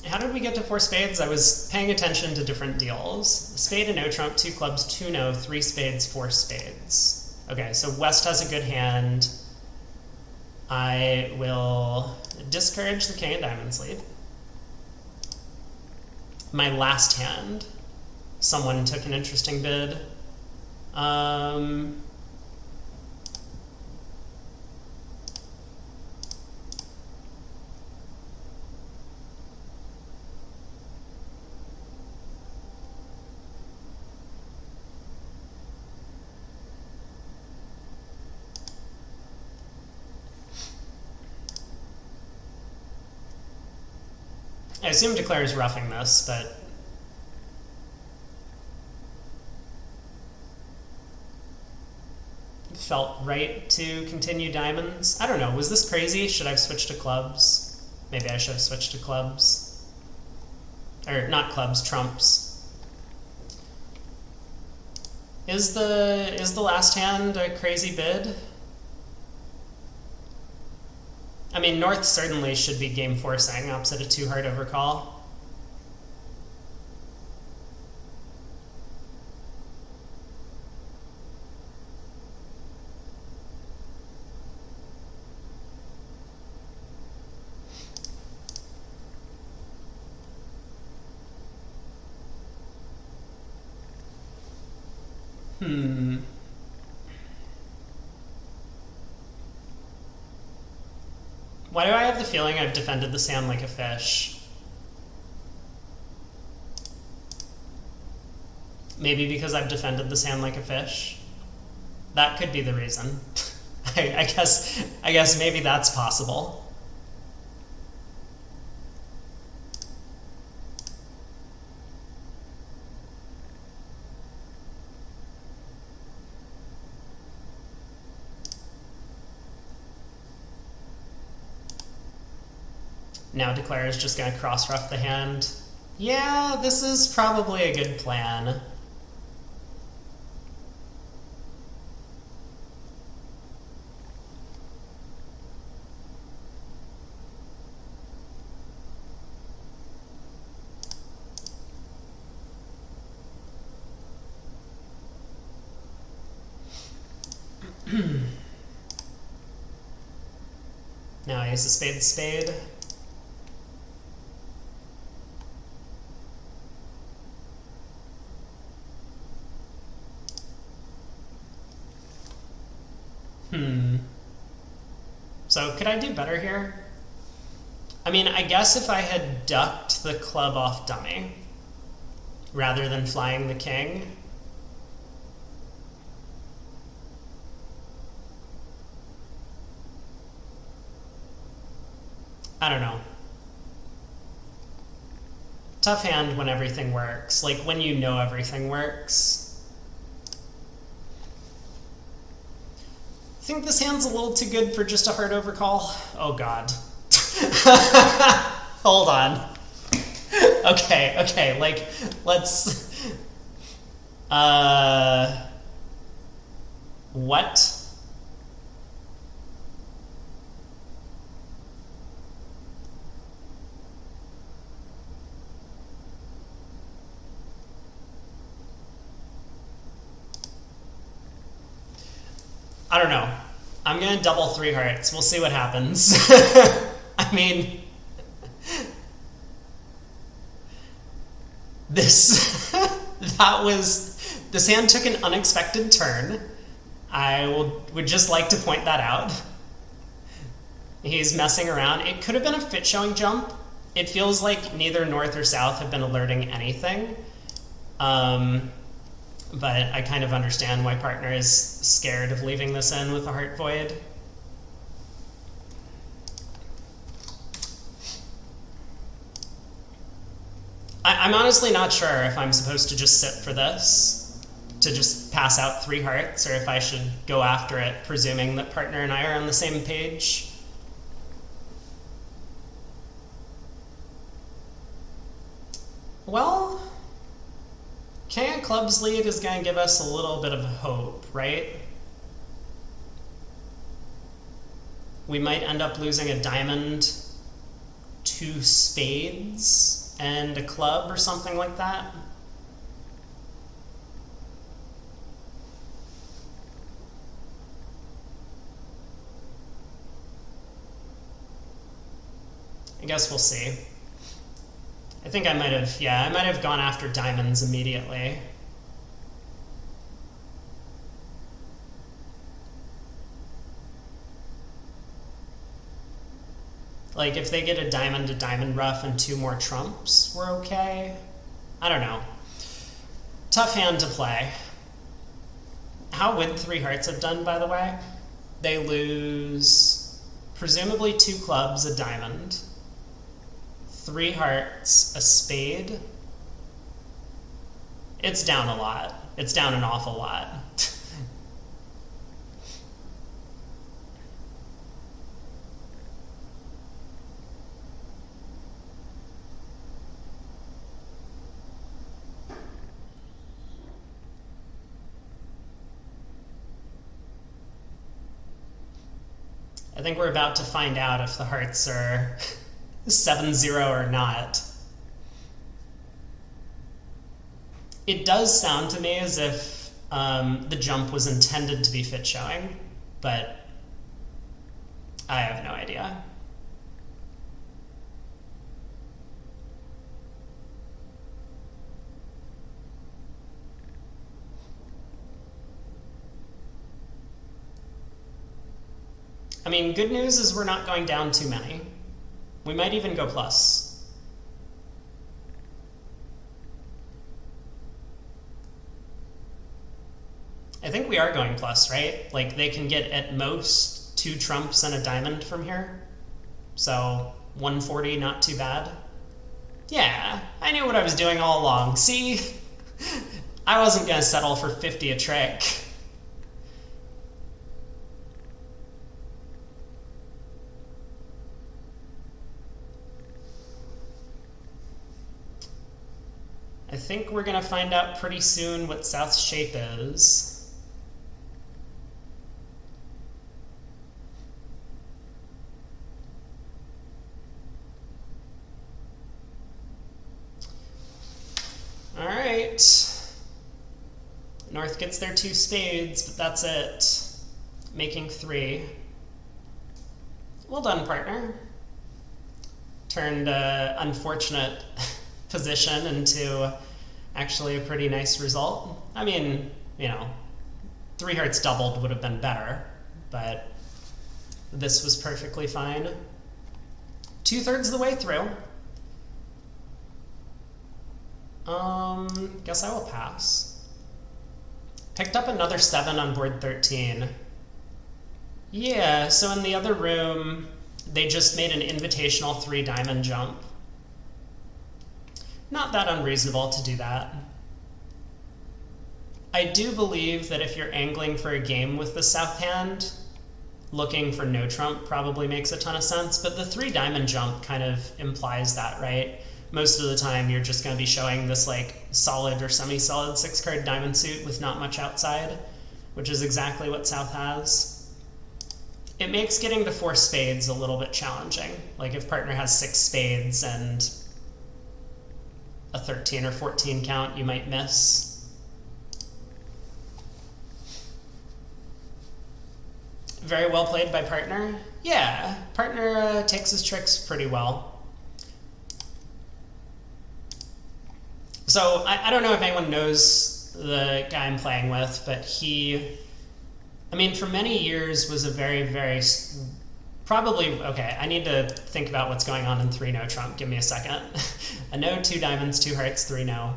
How did we get to 4 spades? I was paying attention to different deals. Spade and no trump, 2 clubs, 2 no, 3 spades, 4 spades. Okay, so West has a good hand. I will discourage the king of diamonds lead. My last hand, someone took an interesting bid. I assume Declare is roughing this, but felt right to continue diamonds. I don't know, was this crazy? Should I have switched to clubs? Maybe I should have switched to clubs. Or not clubs, trumps. Is the last hand a crazy bid? I mean, North certainly should be game forcing opposite a 2-heart overcall. Why do I have the feeling I've defended this hand like a fish? Maybe because I've defended this hand like a fish? That could be the reason. I guess maybe that's possible. Now Declare is just going to cross-ruff the hand. Yeah, this is probably a good plan. Now I use a spade. So could I do better here? I mean, I guess if I had ducked the club off dummy rather than flying the king. I don't know. Tough hand when everything works. Like when you know everything works. I think this hand's a little too good for just a hard overcall. Oh god. Hold on. Okay, like let's What? I don't know. I'm gonna double 3 hearts. We'll see what happens. I mean, this hand took an unexpected turn. I would just like to point that out. He's messing around. It could have been a fit showing jump. It feels like neither north or south have been alerting anything. But I kind of understand why partner is scared of leaving this in with a heart void. I'm honestly not sure if I'm supposed to just sit for this, to just pass out 3 hearts, or if I should go after it, presuming that partner and I are on the same page. Well, King of Clubs lead is going to give us a little bit of hope, right? We might end up losing a diamond, 2 spades, and a club or something like that. I guess we'll see. I think I might have gone after diamonds immediately. Like, if they get a diamond ruff, and 2 more trumps, we're okay. I don't know. Tough hand to play. How would 3 hearts have done, by the way? They lose, presumably 2 clubs, a diamond, 3 hearts, a spade. It's down a lot. It's down an awful lot. I think we're about to find out if the hearts are 7-0 or not. It does sound to me as if the jump was intended to be fit showing, but I have no idea. I mean, good news is we're not going down too many. We might even go plus. I think we are going plus, right? Like, they can get at most 2 trumps and a diamond from here. So 140, not too bad. Yeah, I knew what I was doing all along. See? I wasn't going to settle for 50 a trick. I think we're going to find out pretty soon what South's shape is. All right. North gets their 2 spades, but that's it. Making 3. Well done, partner. Turned unfortunate position into actually a pretty nice result. I mean, you know, 3 hearts doubled would have been better, but this was perfectly fine. 2/3 of the way through. Guess I will pass. Picked up another 7 on board 13. Yeah, so in the other room, they just made an invitational 3 diamond jump. Not that unreasonable to do that. I do believe that if you're angling for a game with the south hand, looking for no trump probably makes a ton of sense, but the 3 diamond jump kind of implies that, right? most of the time you're just going to be showing this like solid or semi-solid 6-card diamond suit with not much outside, which is exactly what South has. It makes getting to 4 spades a little bit challenging. Like if partner has 6 spades and a 13 or 14 count, you might miss. Very well played by partner. Yeah, partner takes his tricks pretty well. So I don't know if anyone knows the guy I'm playing with, but he, I mean, for many years was a very, very, probably, okay, I need to think about what's going on in 3-no trump. Give me a second. A no, 2 diamonds, 2 hearts, 3 no.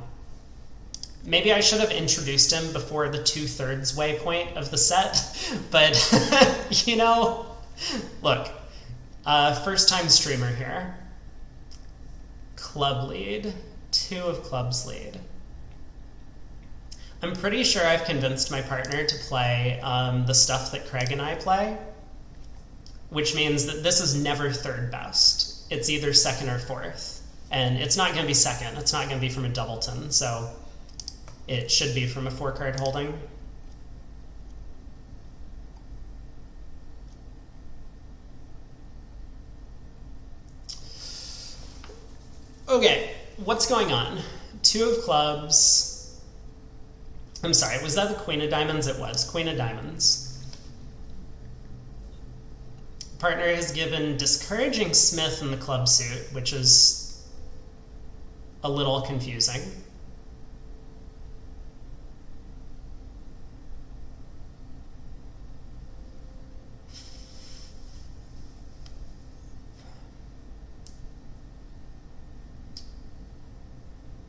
Maybe I should have introduced him before the 2/3 way point of the set, but, you know, look, first time streamer here. Club lead. 2 of clubs lead. I'm pretty sure I've convinced my partner to play the stuff that Craig and I play, which means that this is never 3rd best. It's either 2nd or 4th. And it's not going to be 2nd. It's not going to be from a doubleton, so it should be from a 4-card holding. Okay. What's going on? 2 of clubs. I'm sorry, was that the queen of diamonds? It was. Queen of diamonds. Partner has given discouraging Smith in the club suit, which is a little confusing.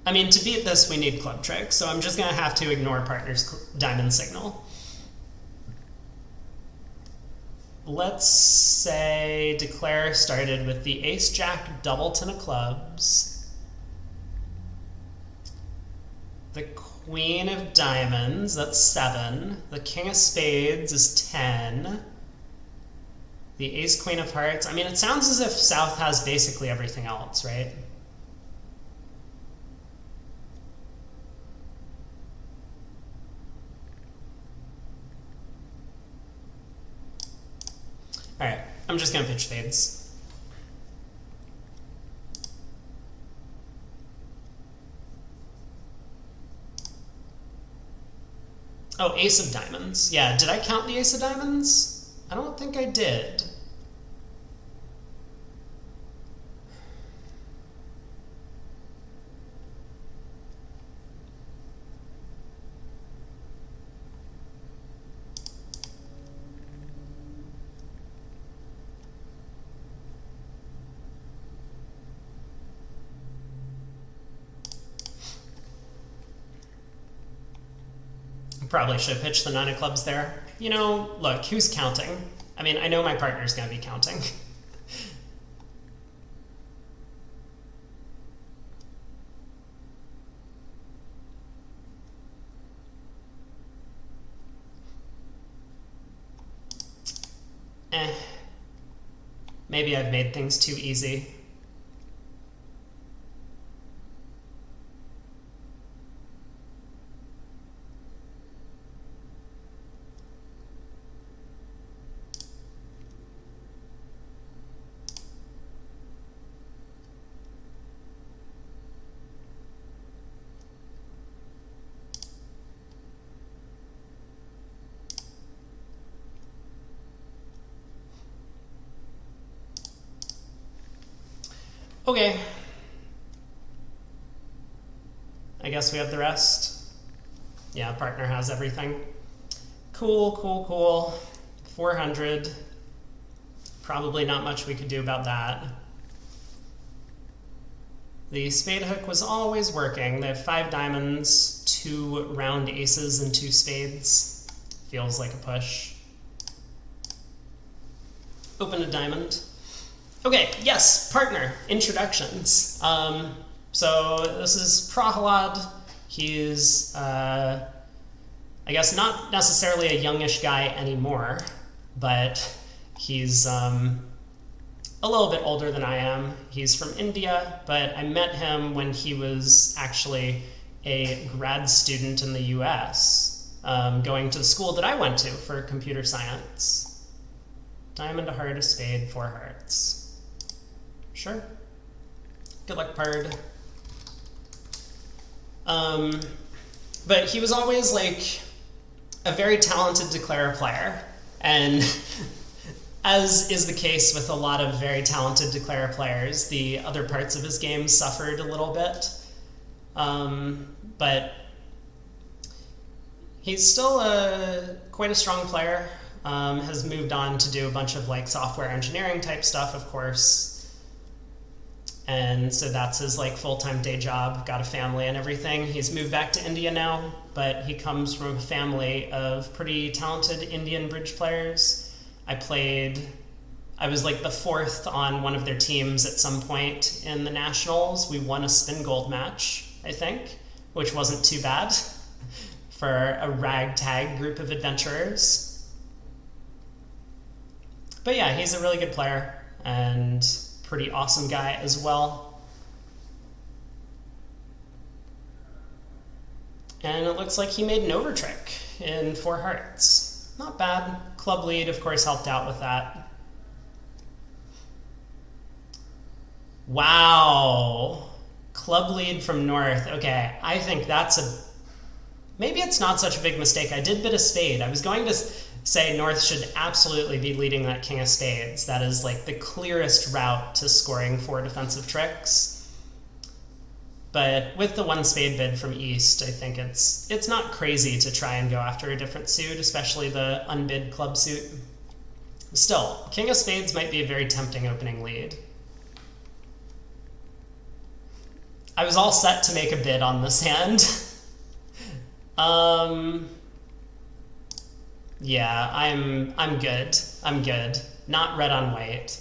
I mean, to beat this, we need club tricks, so I'm just going to have to ignore partner's diamond signal. Let's say declare started with the ace-jack doubleton of clubs, the queen of diamonds, that's 7, the king of spades is 10, the ace-queen of hearts. I mean, it sounds as if South has basically everything else, right? All right, I'm just going to pitch spades. Oh, ace of diamonds. Yeah, did I count the ace of diamonds? I don't think I did. Probably should have pitched the 9 of clubs there. You know, look, who's counting? I mean, I know my partner's going to be counting. Maybe I've made things too easy. Okay. I guess we have the rest. Yeah, partner has everything. Cool, cool, cool. 400. Probably not much we could do about that. The spade hook was always working. They have 5 diamonds, 2 round aces, and 2 spades. Feels like a push. Open a diamond. Okay, yes, partner, introductions. So this is Prahalad. He's, I guess, not necessarily a youngish guy anymore, but he's a little bit older than I am. He's from India, but I met him when he was actually a grad student in the US, going to the school that I went to for computer science. Diamond, a heart, a spade, 4 hearts. Sure. Good luck, Pard. But he was always like a very talented declare player, and as is the case with a lot of very talented declare players, the other parts of his game suffered a little bit. But he's still quite a strong player. Has moved on to do a bunch of like software engineering type stuff, of course. And so that's his like full-time day job, got a family and everything. He's moved back to India now, but he comes from a family of pretty talented Indian bridge players. I was like the 4th on one of their teams at some point in the nationals. We won a spin gold match, I think, which wasn't too bad for a ragtag group of adventurers. But yeah, he's a really good player and pretty awesome guy as well. And it looks like he made an overtrick in 4 hearts. Not bad. Club lead, of course, helped out with that. Wow. Club lead from North. Okay, I think that's maybe it's not such a big mistake. I did bid a spade. I was going to say North should absolutely be leading that king of spades. That is like the clearest route to scoring 4 defensive tricks. But with the 1 spade bid from East, I think it's not crazy to try and go after a different suit, especially the unbid club suit. Still, king of spades might be a very tempting opening lead. I was all set to make a bid on this hand. Yeah, I'm good. I'm good. Not red on white.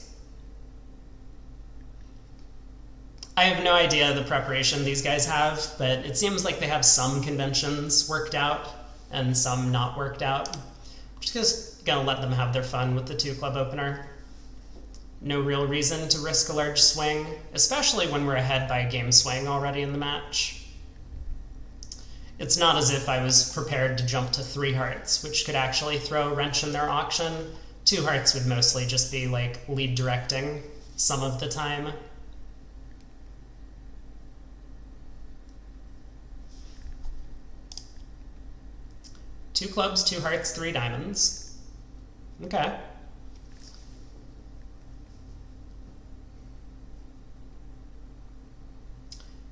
I have no idea the preparation these guys have, but it seems like they have some conventions worked out and some not worked out. I'm just gonna let them have their fun with the 2 club opener. No real reason to risk a large swing, especially when we're ahead by a game swing already in the match. It's not as if I was prepared to jump to 3 hearts, which could actually throw a wrench in their auction. 2 hearts would mostly just be like lead directing some of the time. Two clubs, 2 hearts, 3 diamonds. Okay.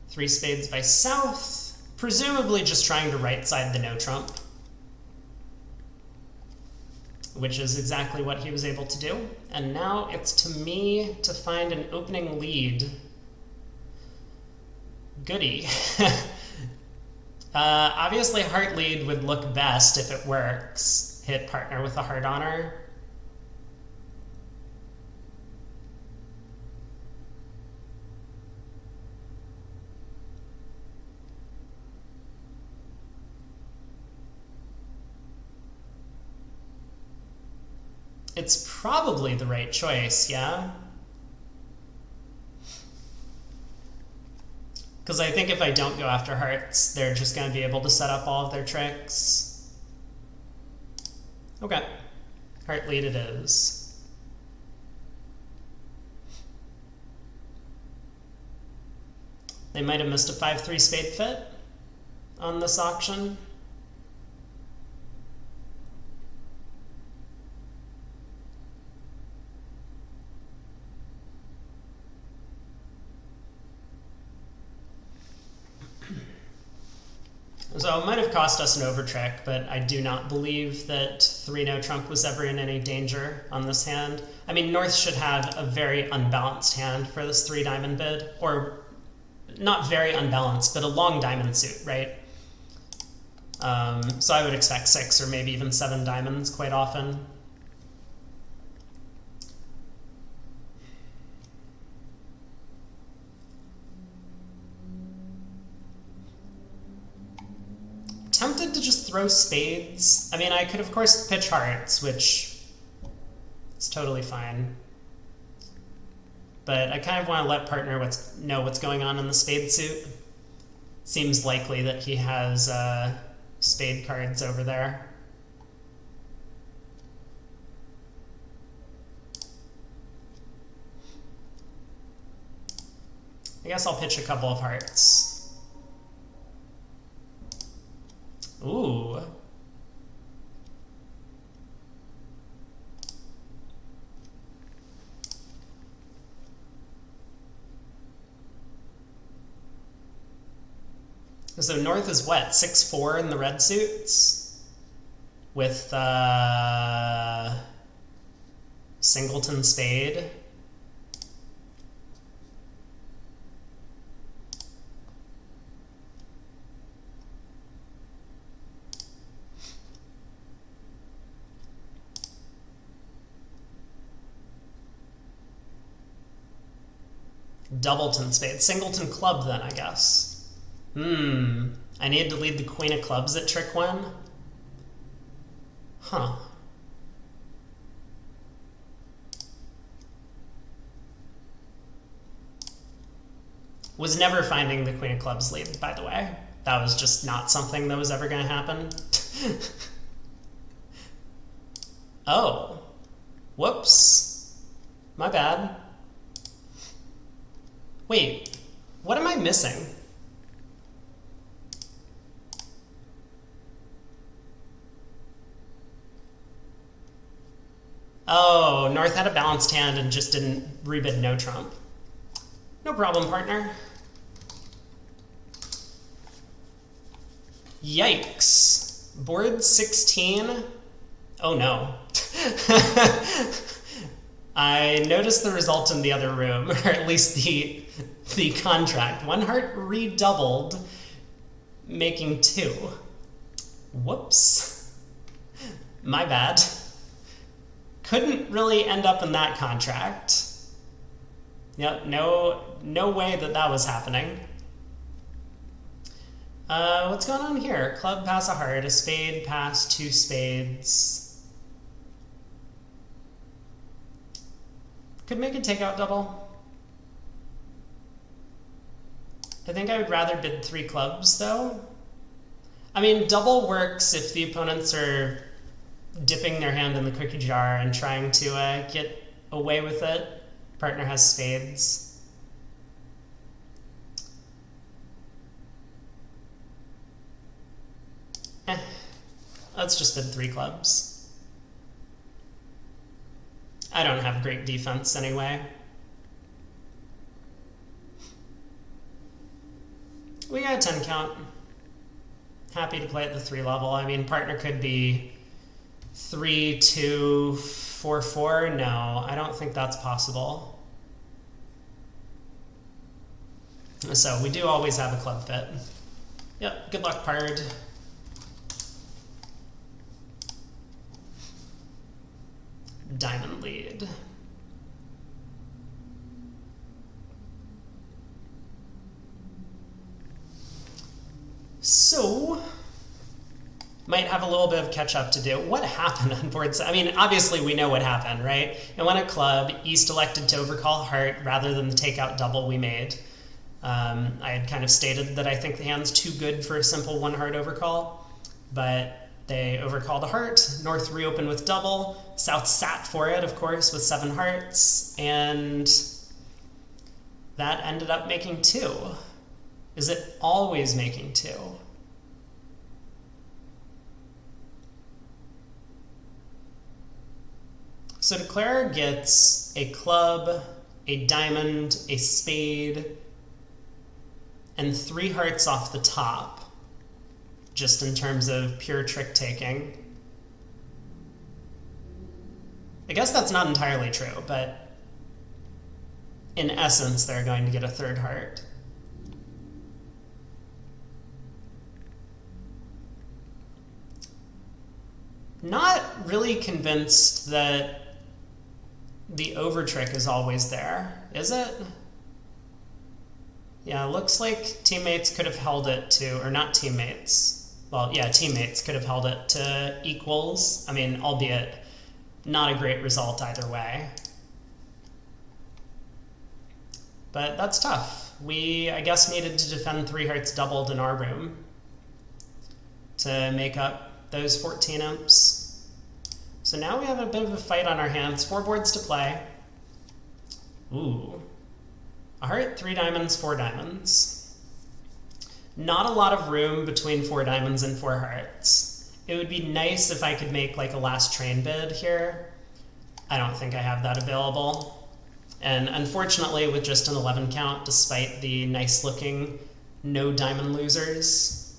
Three spades by South, presumably just trying to right side the no trump, which is exactly what he was able to do. And now it's to me to find an opening lead. Goody. Obviously heart lead would look best if it works. Hit partner with a heart honor. It's probably the right choice, yeah? Because I think if I don't go after hearts, they're just going to be able to set up all of their tricks. Okay. Heart lead it is. They might have missed a 5-3 spade fit on this auction. So it might have cost us an overtrick, but I do not believe that 3 no trump was ever in any danger on this hand. I mean, North should have a very unbalanced hand for this 3 diamond bid, or not very unbalanced, but a long diamond suit, right? So I would expect 6 or maybe even 7 diamonds quite often. Tempted to just throw spades. I mean, I could of course pitch hearts, which is totally fine. but I kind of want to let partner know what's going on in the spade suit. Seems likely that he has spade cards over there. I guess I'll pitch a couple of hearts. Ooh. So North is what? 6-4 in the red suits? With singleton spade. Doubleton spade. Singleton club then, I guess. I need to lead the queen of clubs at trick one? Huh. Was never finding the queen of clubs lead, by the way. That was just not something that was ever going to happen. Oh. Whoops. My bad. Wait, what am I missing? Oh, North had a balanced hand and just didn't rebid no trump. No problem, partner. Yikes. Board 16? Oh no. I noticed the result in the other room, or at least the contract. One heart redoubled, making 2. Whoops. My bad. Couldn't really end up in that contract. Yep, no way that was happening. What's going on here? Club pass a heart, a spade pass 2 spades. Could make a takeout double. I think I would rather bid 3 clubs though. I mean, double works if the opponents are dipping their hand in the cookie jar and trying to get away with it. Partner has spades. Let's just bid 3 clubs. I don't have great defense anyway. We got a 10 count. Happy to play at the 3 level. I mean, partner could be 3-2-4-4. No, I don't think that's possible. So we do always have a club fit. Yep, good luck, Pard. Diamond lead. So, might have a little bit of catch up to do. What happened on board? I mean, obviously we know what happened, right? It went a club. East elected to overcall heart rather than the takeout double we made. I had kind of stated that I think the hand's too good for a simple 1 heart overcall, but they overcalled a heart. North reopened with double. South sat for it, of course, with 7 hearts, and that ended up making 2. Is it always making 2? So Declare gets a club, a diamond, a spade, and 3 hearts off the top, just in terms of pure trick taking. I guess that's not entirely true, but in essence, they're going to get a 3rd heart. Not really convinced that the over trick is always there, is it? Yeah, looks like teammates could have held it to, or not teammates. Well, yeah, teammates could have held it to equals. I mean, albeit not a great result either way. But that's tough. We, I guess, needed to defend 3 hearts doubled in our room to make up those 14 imps. So now we have a bit of a fight on our hands. 4 boards to play. Ooh. A heart, 3 diamonds, 4 diamonds. Not a lot of room between 4 diamonds and 4 hearts. It would be nice if I could make like a last train bid here. I don't think I have that available. And unfortunately, with just an 11 count, despite the nice looking no diamond losers,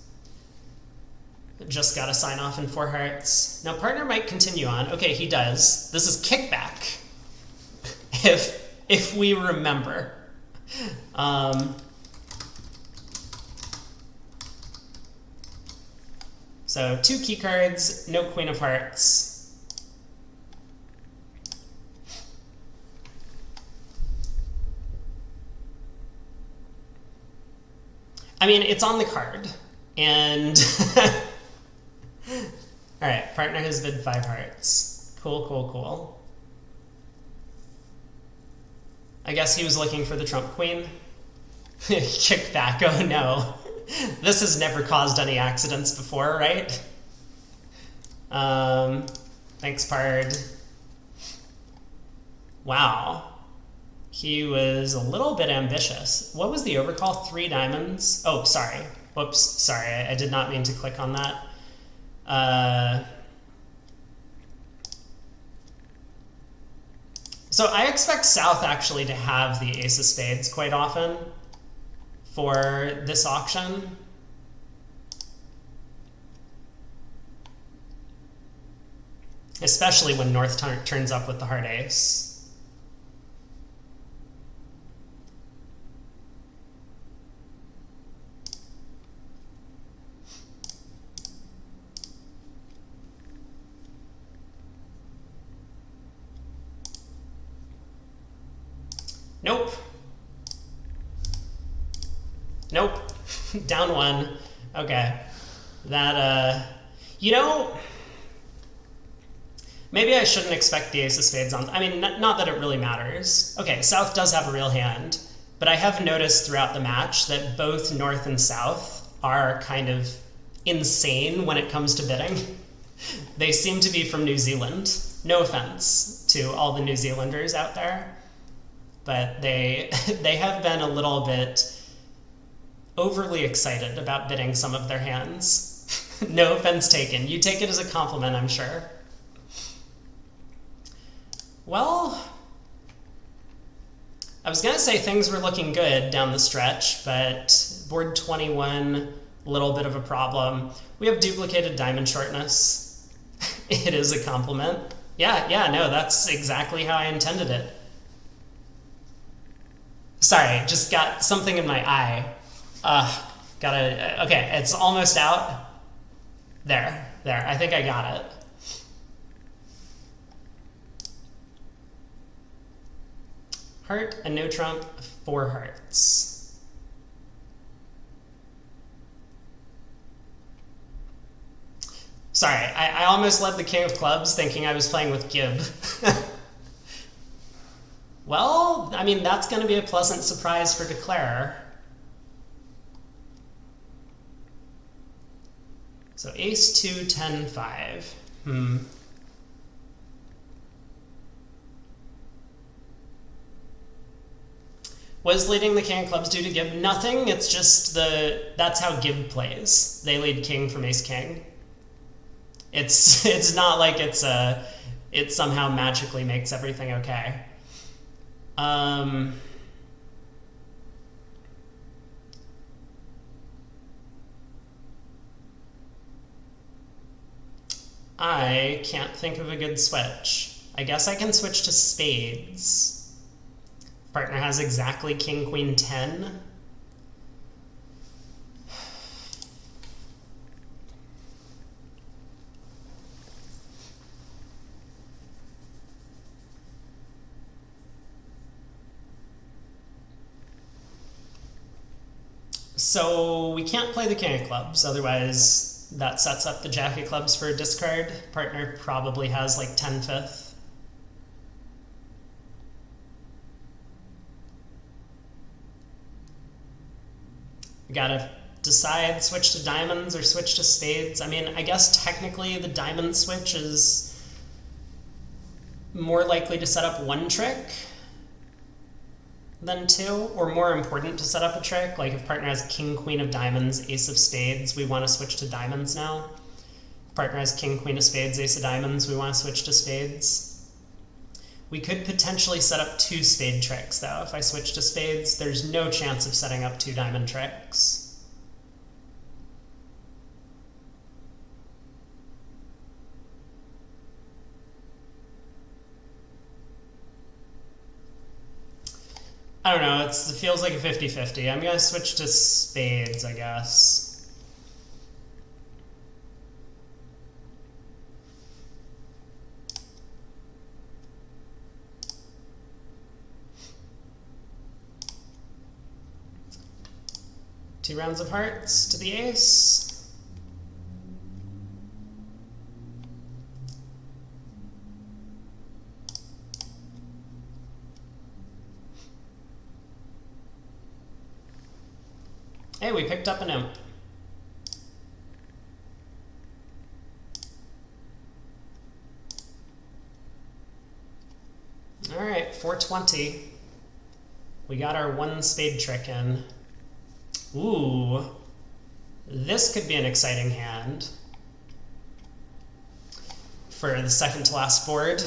just got to sign off in 4 hearts. Now partner might continue on. Okay, he does. This is kickback. If we remember. So 2 key cards, no Queen of Hearts. I mean, it's on the card, and all right, partner has bid 5 hearts. Cool, cool, cool. I guess he was looking for the trump queen. Kick back, oh no. This has never caused any accidents before, right? Thanks, Pard. Wow. He was a little bit ambitious. What was the overcall? 3 diamonds? Oh, sorry. Whoops, sorry. I did not mean to click on that. So I expect South actually to have the Ace of Spades quite often for this auction. Especially when North turns up with the heart ace. Nope. Nope. Down 1. Okay. That, you know, maybe I shouldn't expect the Ace of Spades on. I mean, not that it really matters. Okay, South does have a real hand, but I have noticed throughout the match that both North and South are kind of insane when it comes to bidding. They seem to be from New Zealand. No offense to all the New Zealanders out there, but they have been a little bit overly excited about bidding some of their hands. No offense taken. You take it as a compliment, I'm sure. Well, I was going to say things were looking good down the stretch, but board 21, a little bit of a problem. We have duplicated diamond shortness. It is a compliment. Yeah, no, that's exactly how I intended it. Sorry, just got something in my eye. Okay, it's almost out. There, I think I got it. Heart and no trump, 4 hearts. Sorry, I almost led the king of clubs thinking I was playing with Gib. Well, I mean, that's going to be a pleasant surprise for Declare. So ace 2, 10, 5. What is leading the king of clubs do to Gib? Nothing. It's just that's how Gib plays. They lead king from ace king. It's not like it somehow magically makes everything okay. I can't think of a good switch. I guess I can switch to spades. Partner has exactly king, queen, 10. So we can't play the king of clubs, otherwise that sets up the jack of clubs for a discard. Partner probably has like 10/5. We gotta decide, switch to diamonds or switch to spades. I mean, I guess technically the diamond switch is more likely to set up one trick than two, or more important to set up a trick. Like if partner has king, queen of diamonds, ace of spades, we want to switch to diamonds now. If partner has king, queen of spades, ace of diamonds, we want to switch to spades. We could potentially set up two spade tricks though. If I switch to spades, there's no chance of setting up two diamond tricks. I don't know, it feels like a 50-50. I'm going to switch to spades, I guess. Two rounds of hearts to the ace. Hey, we picked up an imp. All right, 420. We got our one spade trick in. Ooh, this could be an exciting hand for the second to last board.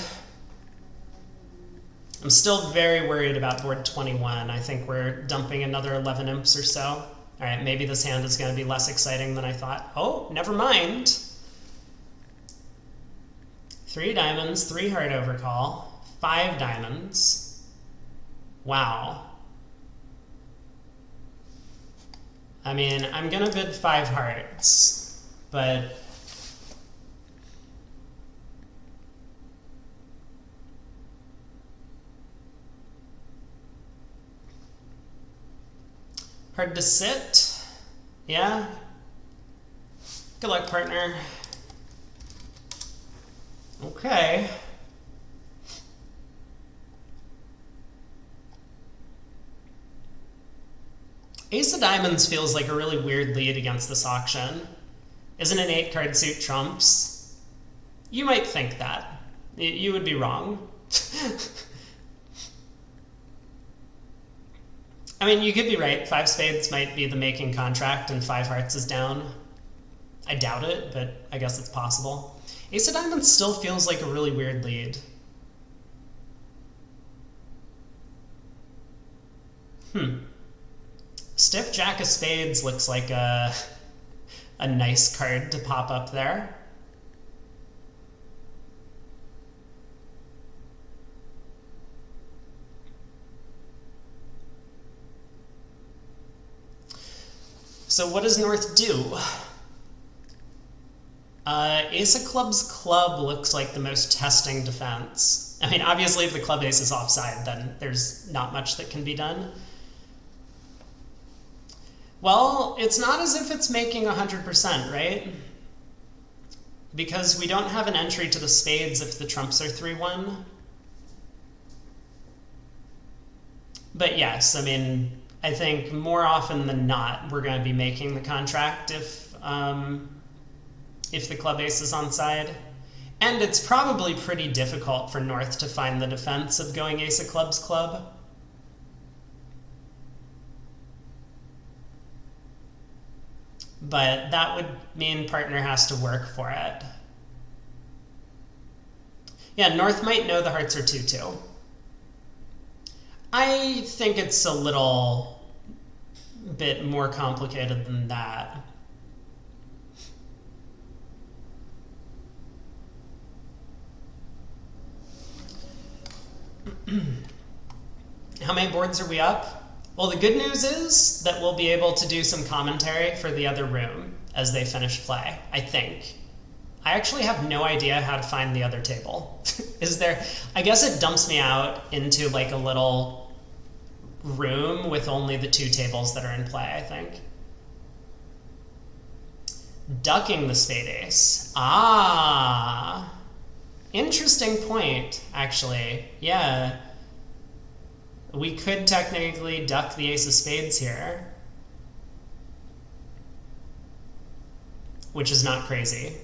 I'm still very worried about board 21. I think we're dumping another 11 imps or so. All right, maybe this hand is going to be less exciting than I thought. Oh, never mind. 3 diamonds, 3 heart overcall, 5 diamonds. Wow. I mean, I'm going to bid 5 hearts, but hard to sit. Yeah. Good luck, partner. Okay. Ace of diamonds feels like a really weird lead against this auction. Isn't an 8-card suit trumps? You might think that. You would be wrong. I mean, you could be right. 5 spades might be the making contract and 5 hearts is down. I doubt it, but I guess it's possible. Ace of diamonds still feels like a really weird lead. Stiff jack of spades looks like a nice card to pop up there. So what does North do? Ace of clubs club looks like the most testing defense. I mean, obviously if the club ace is offside, then there's not much that can be done. Well, it's not as if it's making 100%, right? Because we don't have an entry to the spades if the trumps are 3-1. But yes, I mean, I think more often than not, we're going to be making the contract if the club ace is onside. And it's probably pretty difficult for North to find the defense of going ace of clubs club. But that would mean partner has to work for it. Yeah, North might know the hearts are 2-2. I think it's a little bit more complicated than that. How many boards are we up? Well, the good news is that we'll be able to do some commentary for the other room as they finish play, I think. I actually have no idea how to find the other table. Is there? I guess it dumps me out into like a little room with only the 2 tables that are in play, I think. Ducking the spade ace. Ah, interesting point, actually. Yeah. We could technically duck the ace of spades here. which is not crazy.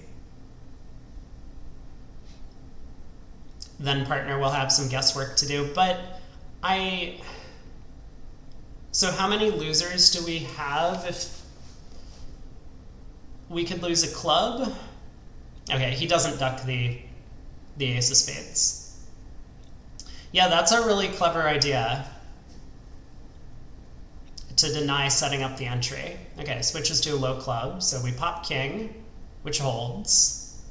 Then partner will have some guesswork to do, but so how many losers do we have if we could lose a club? Okay, he doesn't duck the ace of spades. Yeah, that's a really clever idea to deny setting up the entry. Okay, switches to a low club, so we pop king, which holds.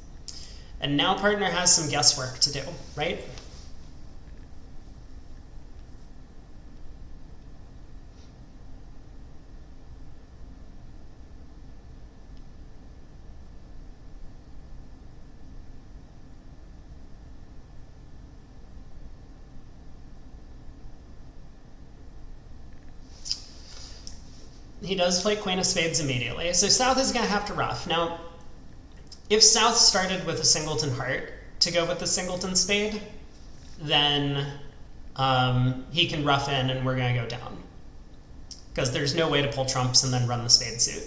And now partner has some guesswork to do, right? He does play queen of spades immediately, so South is going to have to ruff. Now, if South started with a singleton heart to go with the singleton spade, then he can ruff in and we're going to go down. Because there's no way to pull trumps and then run the spade suit.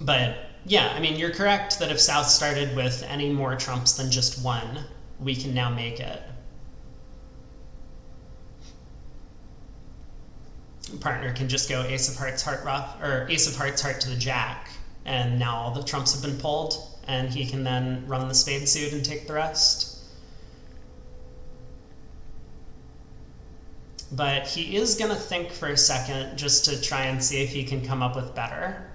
But yeah, I mean, you're correct that if South started with any more trumps than just one, we can now make it. Partner can just go ace of hearts, heart ruff, or ace of hearts, heart to the jack, and now all the trumps have been pulled, and he can then run the spade suit and take the rest. But he is going to think for a second just to try and see if he can come up with better.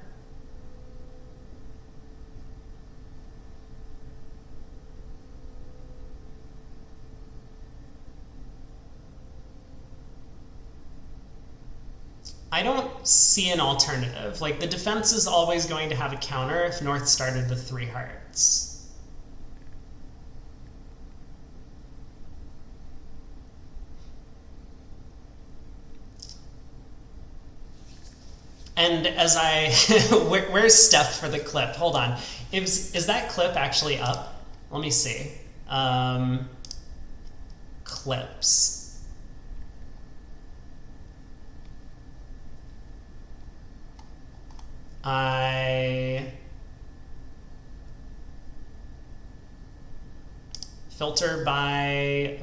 I don't see an alternative. Like, the defense is always going to have a counter if North started with 3 hearts. And as where's Steph for the clip? Hold on. Is that clip actually up? Let me see. Clips. I filter by,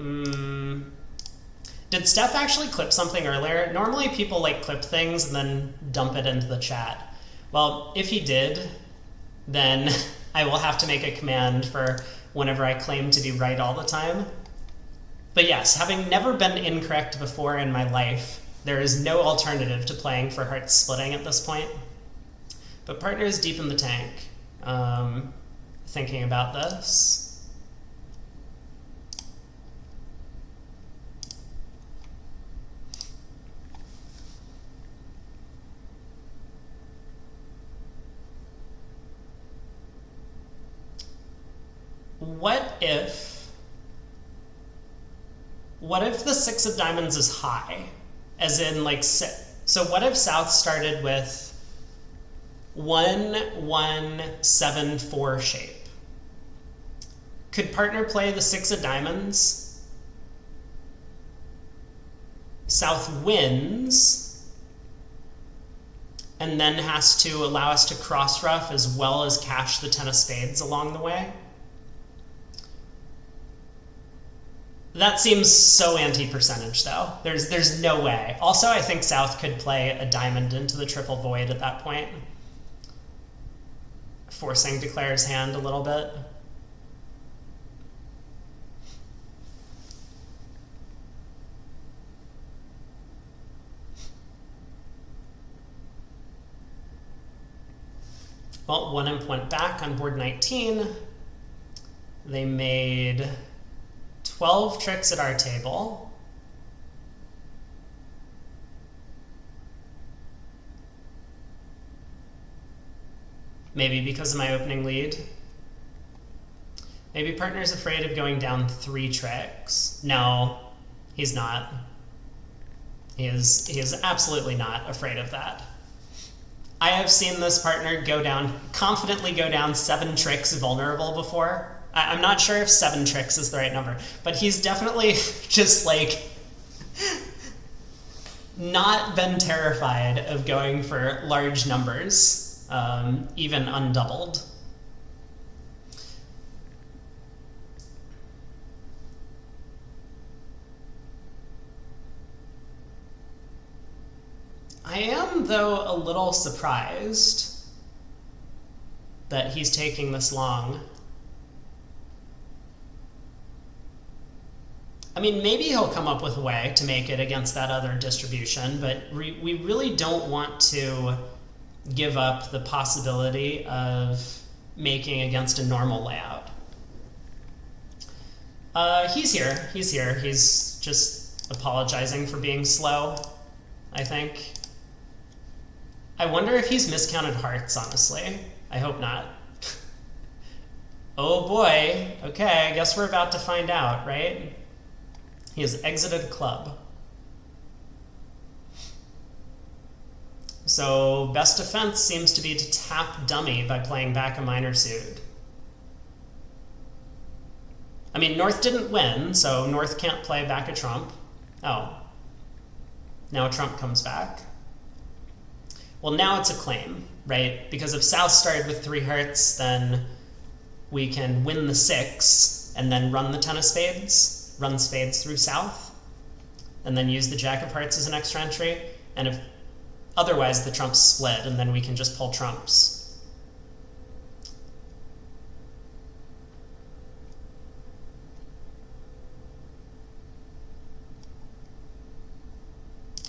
did Steph actually clip something earlier? Normally people like clip things and then dump it into the chat. Well, if he did, then I will have to make a command for whenever I claim to be right all the time. But yes, having never been incorrect before in my life, there is no alternative to playing for heart splitting at this point. But partner is deep in the tank, thinking about this. What if the 6 of diamonds is high? As in, like, so what if South started with 1, 1, 7, 4 shape? Could partner play the 6 of diamonds? South wins, and then has to allow us to cross ruff as well as cash the 10 of spades along the way? That seems so anti-percentage, though. There's no way. Also, I think South could play a diamond into the triple void at that point, forcing Declare's hand a little bit. Well, one imp went back on board 19. They made 12 tricks at our table. Maybe because of my opening lead. Maybe partner's afraid of going down 3 tricks. No, he's not. He is absolutely not afraid of that. I have seen this partner confidently go down 7 tricks vulnerable before. I'm not sure if 7 tricks is the right number, but he's definitely just like not been terrified of going for large numbers, even undoubled. I am, though, a little surprised that he's taking this long. I mean, maybe he'll come up with a way to make it against that other distribution, but we really don't want to give up the possibility of making against a normal layout. He's here. He's here. He's just apologizing for being slow, I think. I wonder if he's miscounted hearts, honestly. I hope not. Oh boy. Okay, I guess we're about to find out, right? He has exited club. So best defense seems to be to tap dummy by playing back a minor suit. I mean, North didn't win, so North can't play back a trump. Oh. Now a trump comes back. Well, now it's a claim, right? Because if South started with 3 hearts, then we can win the 6 and then run the 10 of spades, run spades through South, and then use the Jack of hearts as an extra entry. And if otherwise the trumps split, and then we can just pull trumps.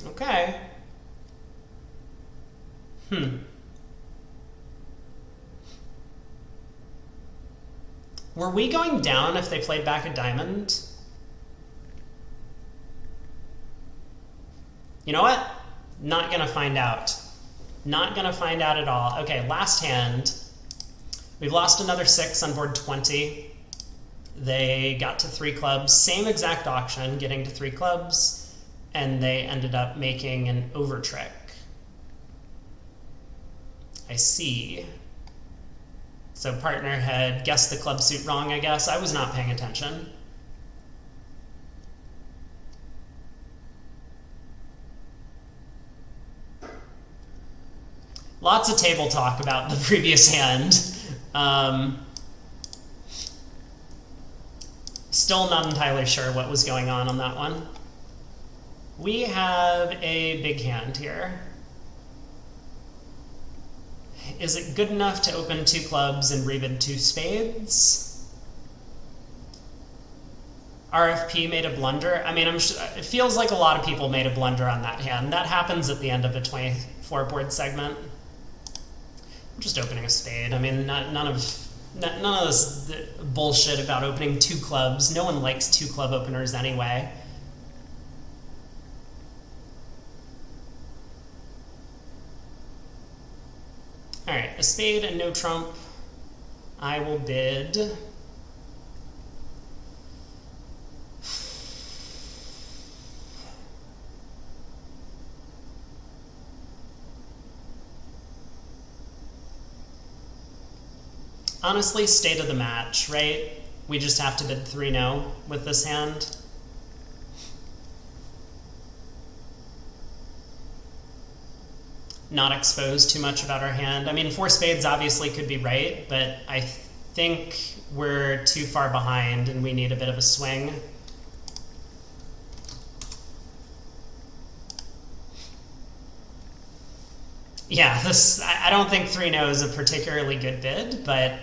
Okay. Were we going down if they played back a diamond? You know what? Not gonna find out. Not gonna find out at all. Okay, last hand. We've lost another 6 on board 20. They got to 3 clubs. Same exact auction, getting to 3 clubs. And they ended up making an over trick. I see. So partner had guessed the club suit wrong, I guess. I was not paying attention. Lots of table talk about the previous hand. Still not entirely sure what was going on that one. We have a big hand here. Is it good enough to open 2 clubs and rebid 2 spades? RFP made a blunder. I mean, it feels like a lot of people made a blunder on that hand. That happens at the end of a 24 board segment. I'm just opening a spade. I mean, none of this bullshit about opening 2 clubs. No one likes 2 club openers anyway. All right, a spade and no trump. I will bid. Honestly, state of the match, right? We just have to bid 3-0 with this hand. Not expose too much about our hand. I mean, 4 spades obviously could be right, but I think we're too far behind and we need a bit of a swing. Yeah, I don't think 3-0 is a particularly good bid, but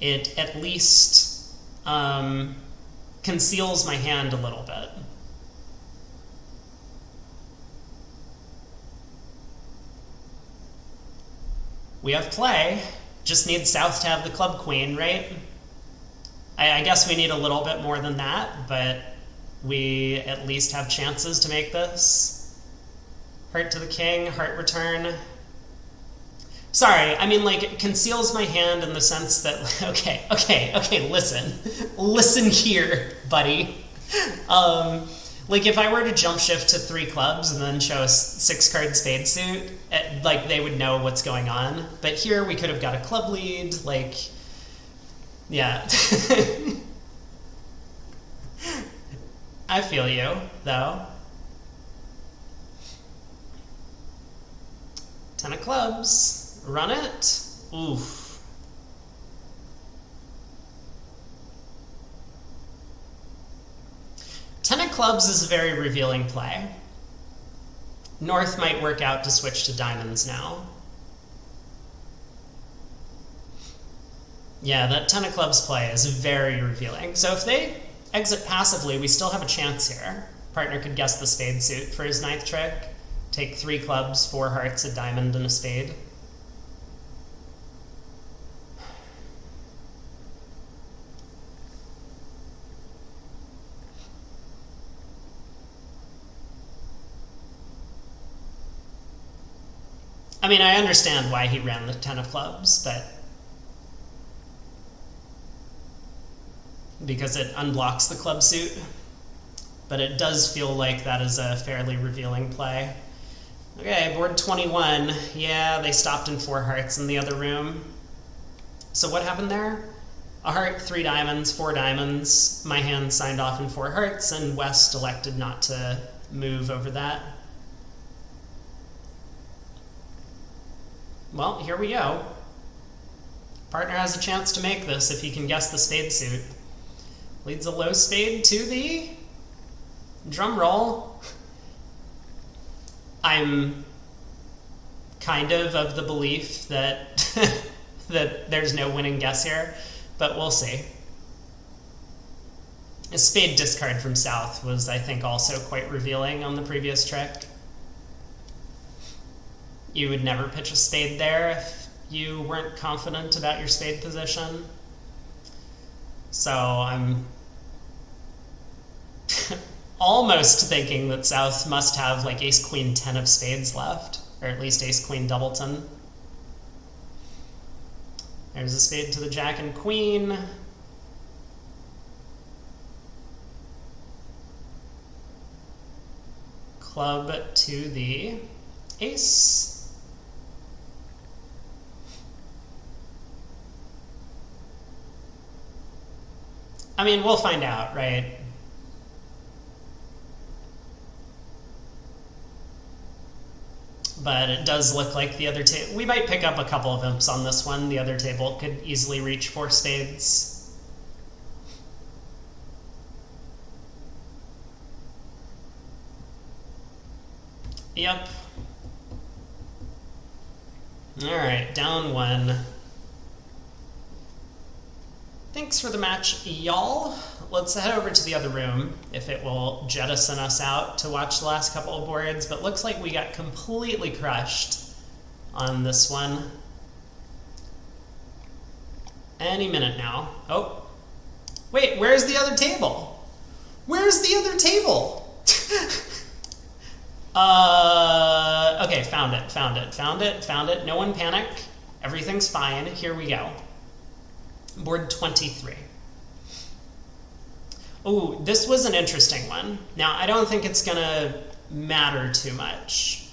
it at least conceals my hand a little bit. We have play. Just need South to have the club queen, right? I guess we need a little bit more than that, but we at least have chances to make this. Heart to the king, heart return. Sorry, I mean, like, it conceals my hand in the sense that, okay, listen. Listen here, buddy. Like, if I were to jump shift to 3 clubs and then show a 6-card spade suit, like, they would know what's going on. But here, we could have got a club lead, like, yeah. I feel you, though. 10 of clubs. Run it. Oof. Ten of clubs is a very revealing play. North might work out to switch to diamonds now. Yeah, that 10 of clubs play is very revealing. So if they exit passively, we still have a chance here. Partner could guess the spade suit for his ninth trick. Take 3 clubs, 4 hearts, a diamond, and a spade. I mean, I understand why he ran the 10 of clubs, but because it unblocks the club suit. But it does feel like that is a fairly revealing play. Okay, board 21. Yeah, they stopped in 4 hearts in the other room. So what happened there? A heart, 3 diamonds, 4 diamonds. My hand signed off in 4 hearts, and West elected not to move over that. Well, here we go. Partner has a chance to make this if he can guess the spade suit. Leads a low spade to the drum roll. I'm kind of the belief that that there's no winning guess here, but we'll see. A spade discard from South was, I think, also quite revealing on the previous trick. You would never pitch a spade there if you weren't confident about your spade position. So I'm almost thinking that South must have like ace, queen, 10 of spades left, or at least ace, queen, doubleton. There's a spade to the jack and queen. Club to the ace. I mean, we'll find out, right? But it does look like the other table... We might pick up a couple of imps on this one. The other table could easily reach 4 spades. Yep. All right, down 1. Thanks for the match, y'all. Let's head over to the other room, if it will jettison us out to watch the last couple of boards, but looks like we got completely crushed on this one. Any minute now. Oh, wait, where's the other table? Where's the other table? Okay, found it. No one panic. Everything's fine. Here we go. Board 23. Oh, this was an interesting one. Now, I don't think it's gonna matter too much.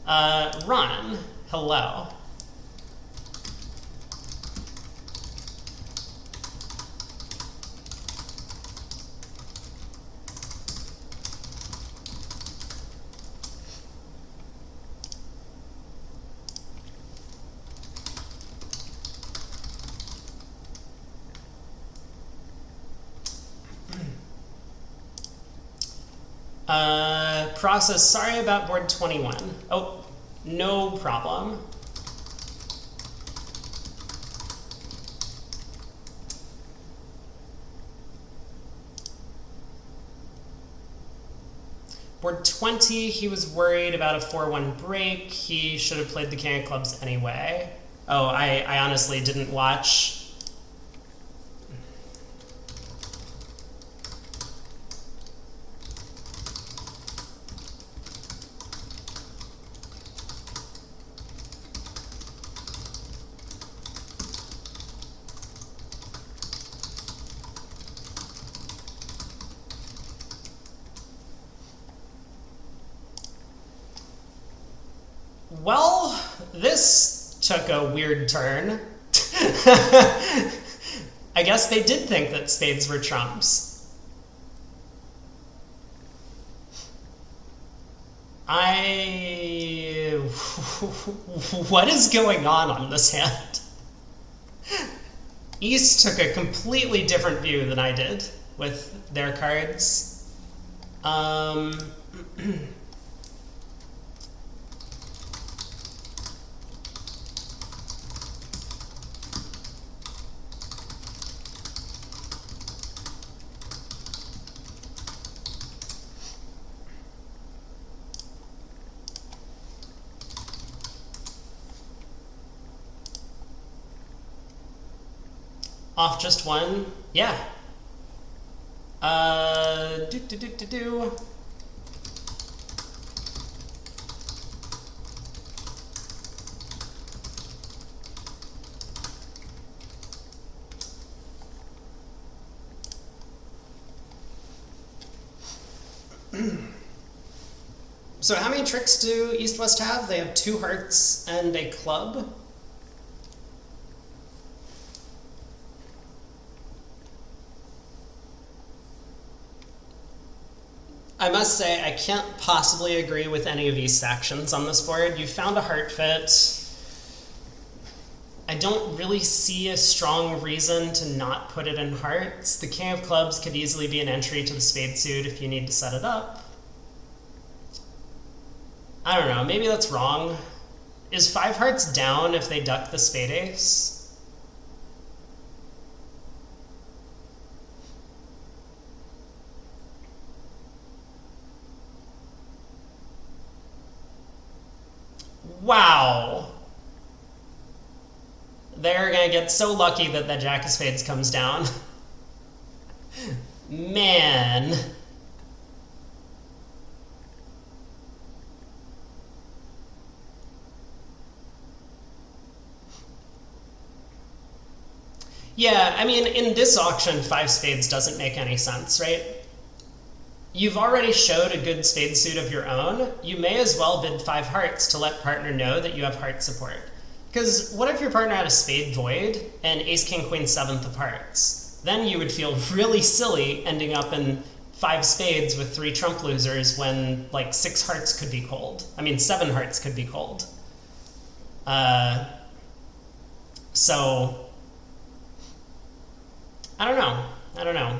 Ron, hello. Process, sorry about board 21. Oh, no problem. Board 20, he was worried about a 4-1 break. He should have played the king of clubs anyway. Oh, I honestly didn't watch. Well, this took a weird turn. I guess they did think that spades were trumps. I what is going on this hand? East took a completely different view than I did with their cards. Off just one? Yeah. Do. So how many tricks do East-West have? They have 2 hearts and a club. I must say, I can't possibly agree with any of East's actions on this board. You found a heart fit. I don't really see a strong reason to not put it in hearts. The King of Clubs could easily be an entry to the spade suit if you need to set it up. I don't know, maybe that's wrong. Is 5 hearts down if they duck the spade ace? Wow. They're gonna get so lucky that that Jack of Spades comes down. Man. Yeah, I mean, in this auction, 5 spades doesn't make any sense, right? You've already showed a good spade suit of your own. You may as well bid 5 hearts to let partner know that you have heart support. Because what if your partner had a spade void and ace, king, queen, 7th of hearts? Then you would feel really silly ending up in 5 spades with 3 trump losers when like 6 hearts could be cold. I mean, 7 hearts could be cold. So, I don't know.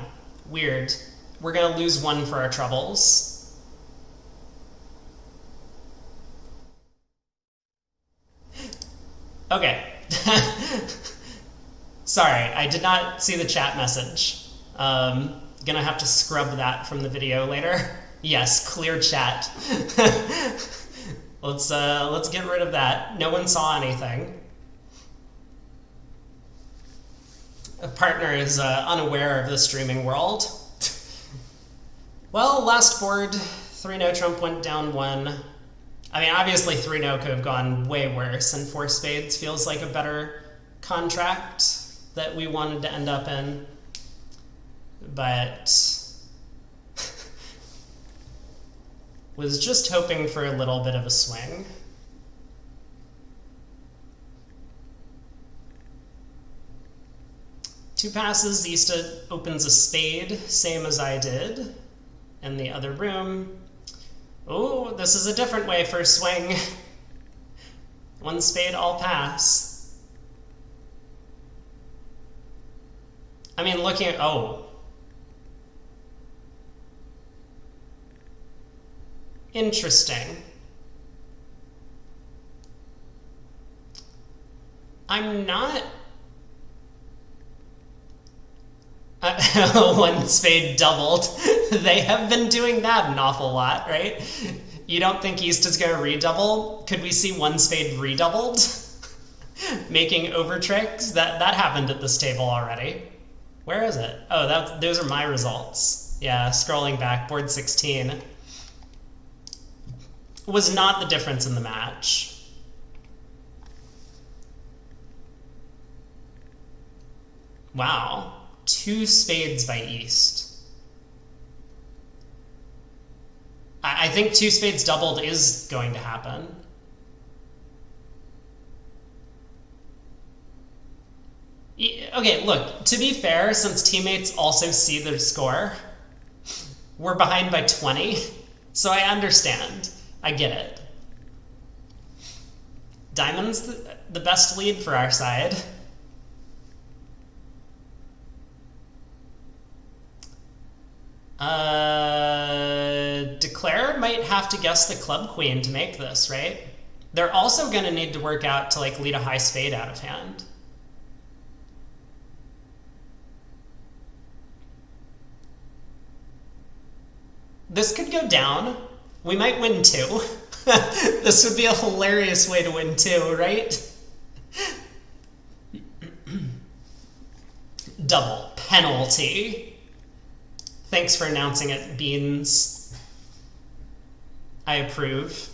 Weird. We're gonna lose 1 for our troubles. Okay. Sorry, I did not see the chat message. Gonna have to scrub that from the video later. Yes, clear chat. Let's get rid of that. No one saw anything. A partner is unaware of the streaming world. Well, last board, 3-no trump went down 1. I mean, obviously 3-no could have gone way worse, and 4 spades feels like a better contract that we wanted to end up in. But was just hoping for a little bit of a swing. Two passes, East opens a spade, same as I did in the other room. Oh, this is a different way for a swing. 1 spade, all pass. I mean, looking at, oh. Interesting. I'm not... 1 spade doubled. They have been doing that an awful lot, right? You don't think East is going to redouble? Could we see 1 spade redoubled? Making over tricks? That happened at this table already. Where is it? Oh, those are my results. Yeah, scrolling back, board 16. Was not the difference in the match. Wow. 2 spades by East. I think 2 spades doubled is going to happen. Okay, look, to be fair, since teammates also see their score, we're behind by 20, so I understand. I get it. Diamond's the best lead for our side. Declare might have to guess the club queen to make this, right? They're also going to need to work out to like lead a high spade out of hand. This could go down. We might win 2. This would be a hilarious way to win 2, right? Double penalty. Thanks for announcing it, Beans. I approve.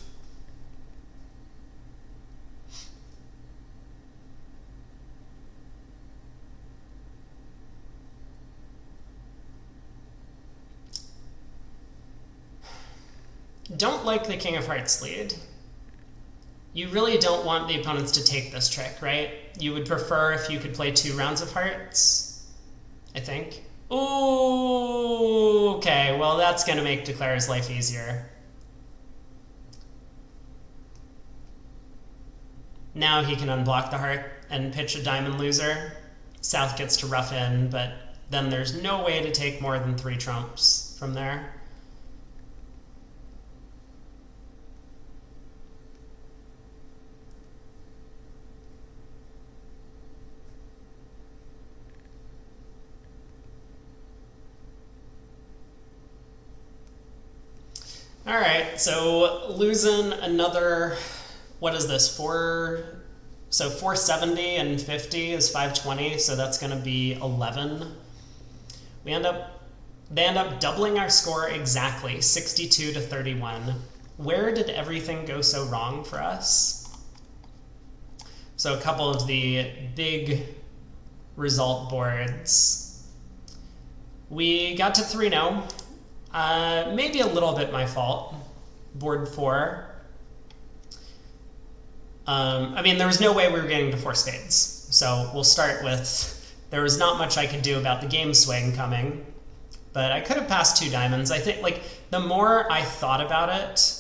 Don't like the King of Hearts lead. You really don't want the opponents to take this trick, right? You would prefer if you could play 2 rounds of hearts, I think. Ooh, okay, well that's going to make Declare's life easier. Now he can unblock the heart and pitch a diamond loser. South gets to rough in, but then there's no way to take more than 3 trumps from there. All right, so losing another, what is this, 470 and 50 is 520, so that's gonna be 11. They end up doubling our score exactly, 62 to 31. Where did everything go so wrong for us? So a couple of the big result boards. We got to 3-0. Maybe a little bit my fault. Board 4. I mean, there was no way we were getting to 4 spades. So we'll start with, there was not much I could do about the game swing coming, but I could have passed 2 diamonds. I think, like, the more I thought about it,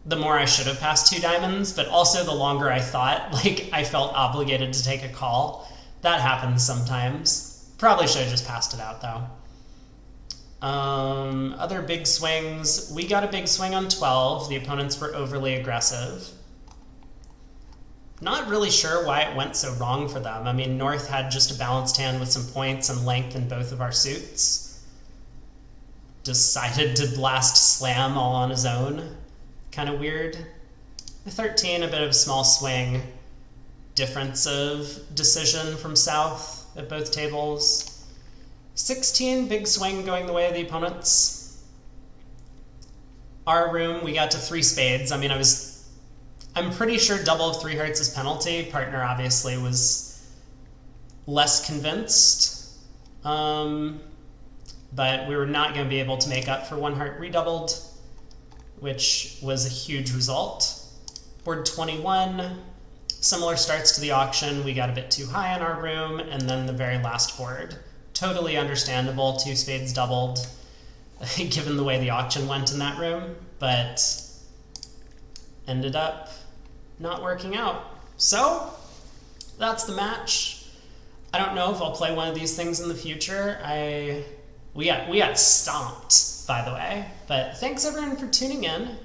the more I should have passed 2 diamonds, but also the longer I thought, like, I felt obligated to take a call. That happens sometimes. Probably should have just passed it out, though. Other big swings. We got a big swing on 12. The opponents were overly aggressive. Not really sure why it went so wrong for them. I mean, North had just a balanced hand with some points and length in both of our suits. Decided to blast slam all on his own. Kind of weird. The 13, a bit of a small swing. Difference of decision from South at both tables. 16, big swing going the way of the opponents. Our room, we got to 3 spades. I mean, I'm pretty sure double of 3 hearts is penalty. Partner obviously was less convinced. But we were not going to be able to make up for 1 heart redoubled, which was a huge result. Board 21. Similar starts to the auction. We got a bit too high in our room, and then the very last board. Totally understandable, 2 spades doubled, given the way the auction went in that room, but ended up not working out. So, that's the match. I don't know if I'll play one of these things in the future. We got stomped, by the way. But thanks everyone for tuning in.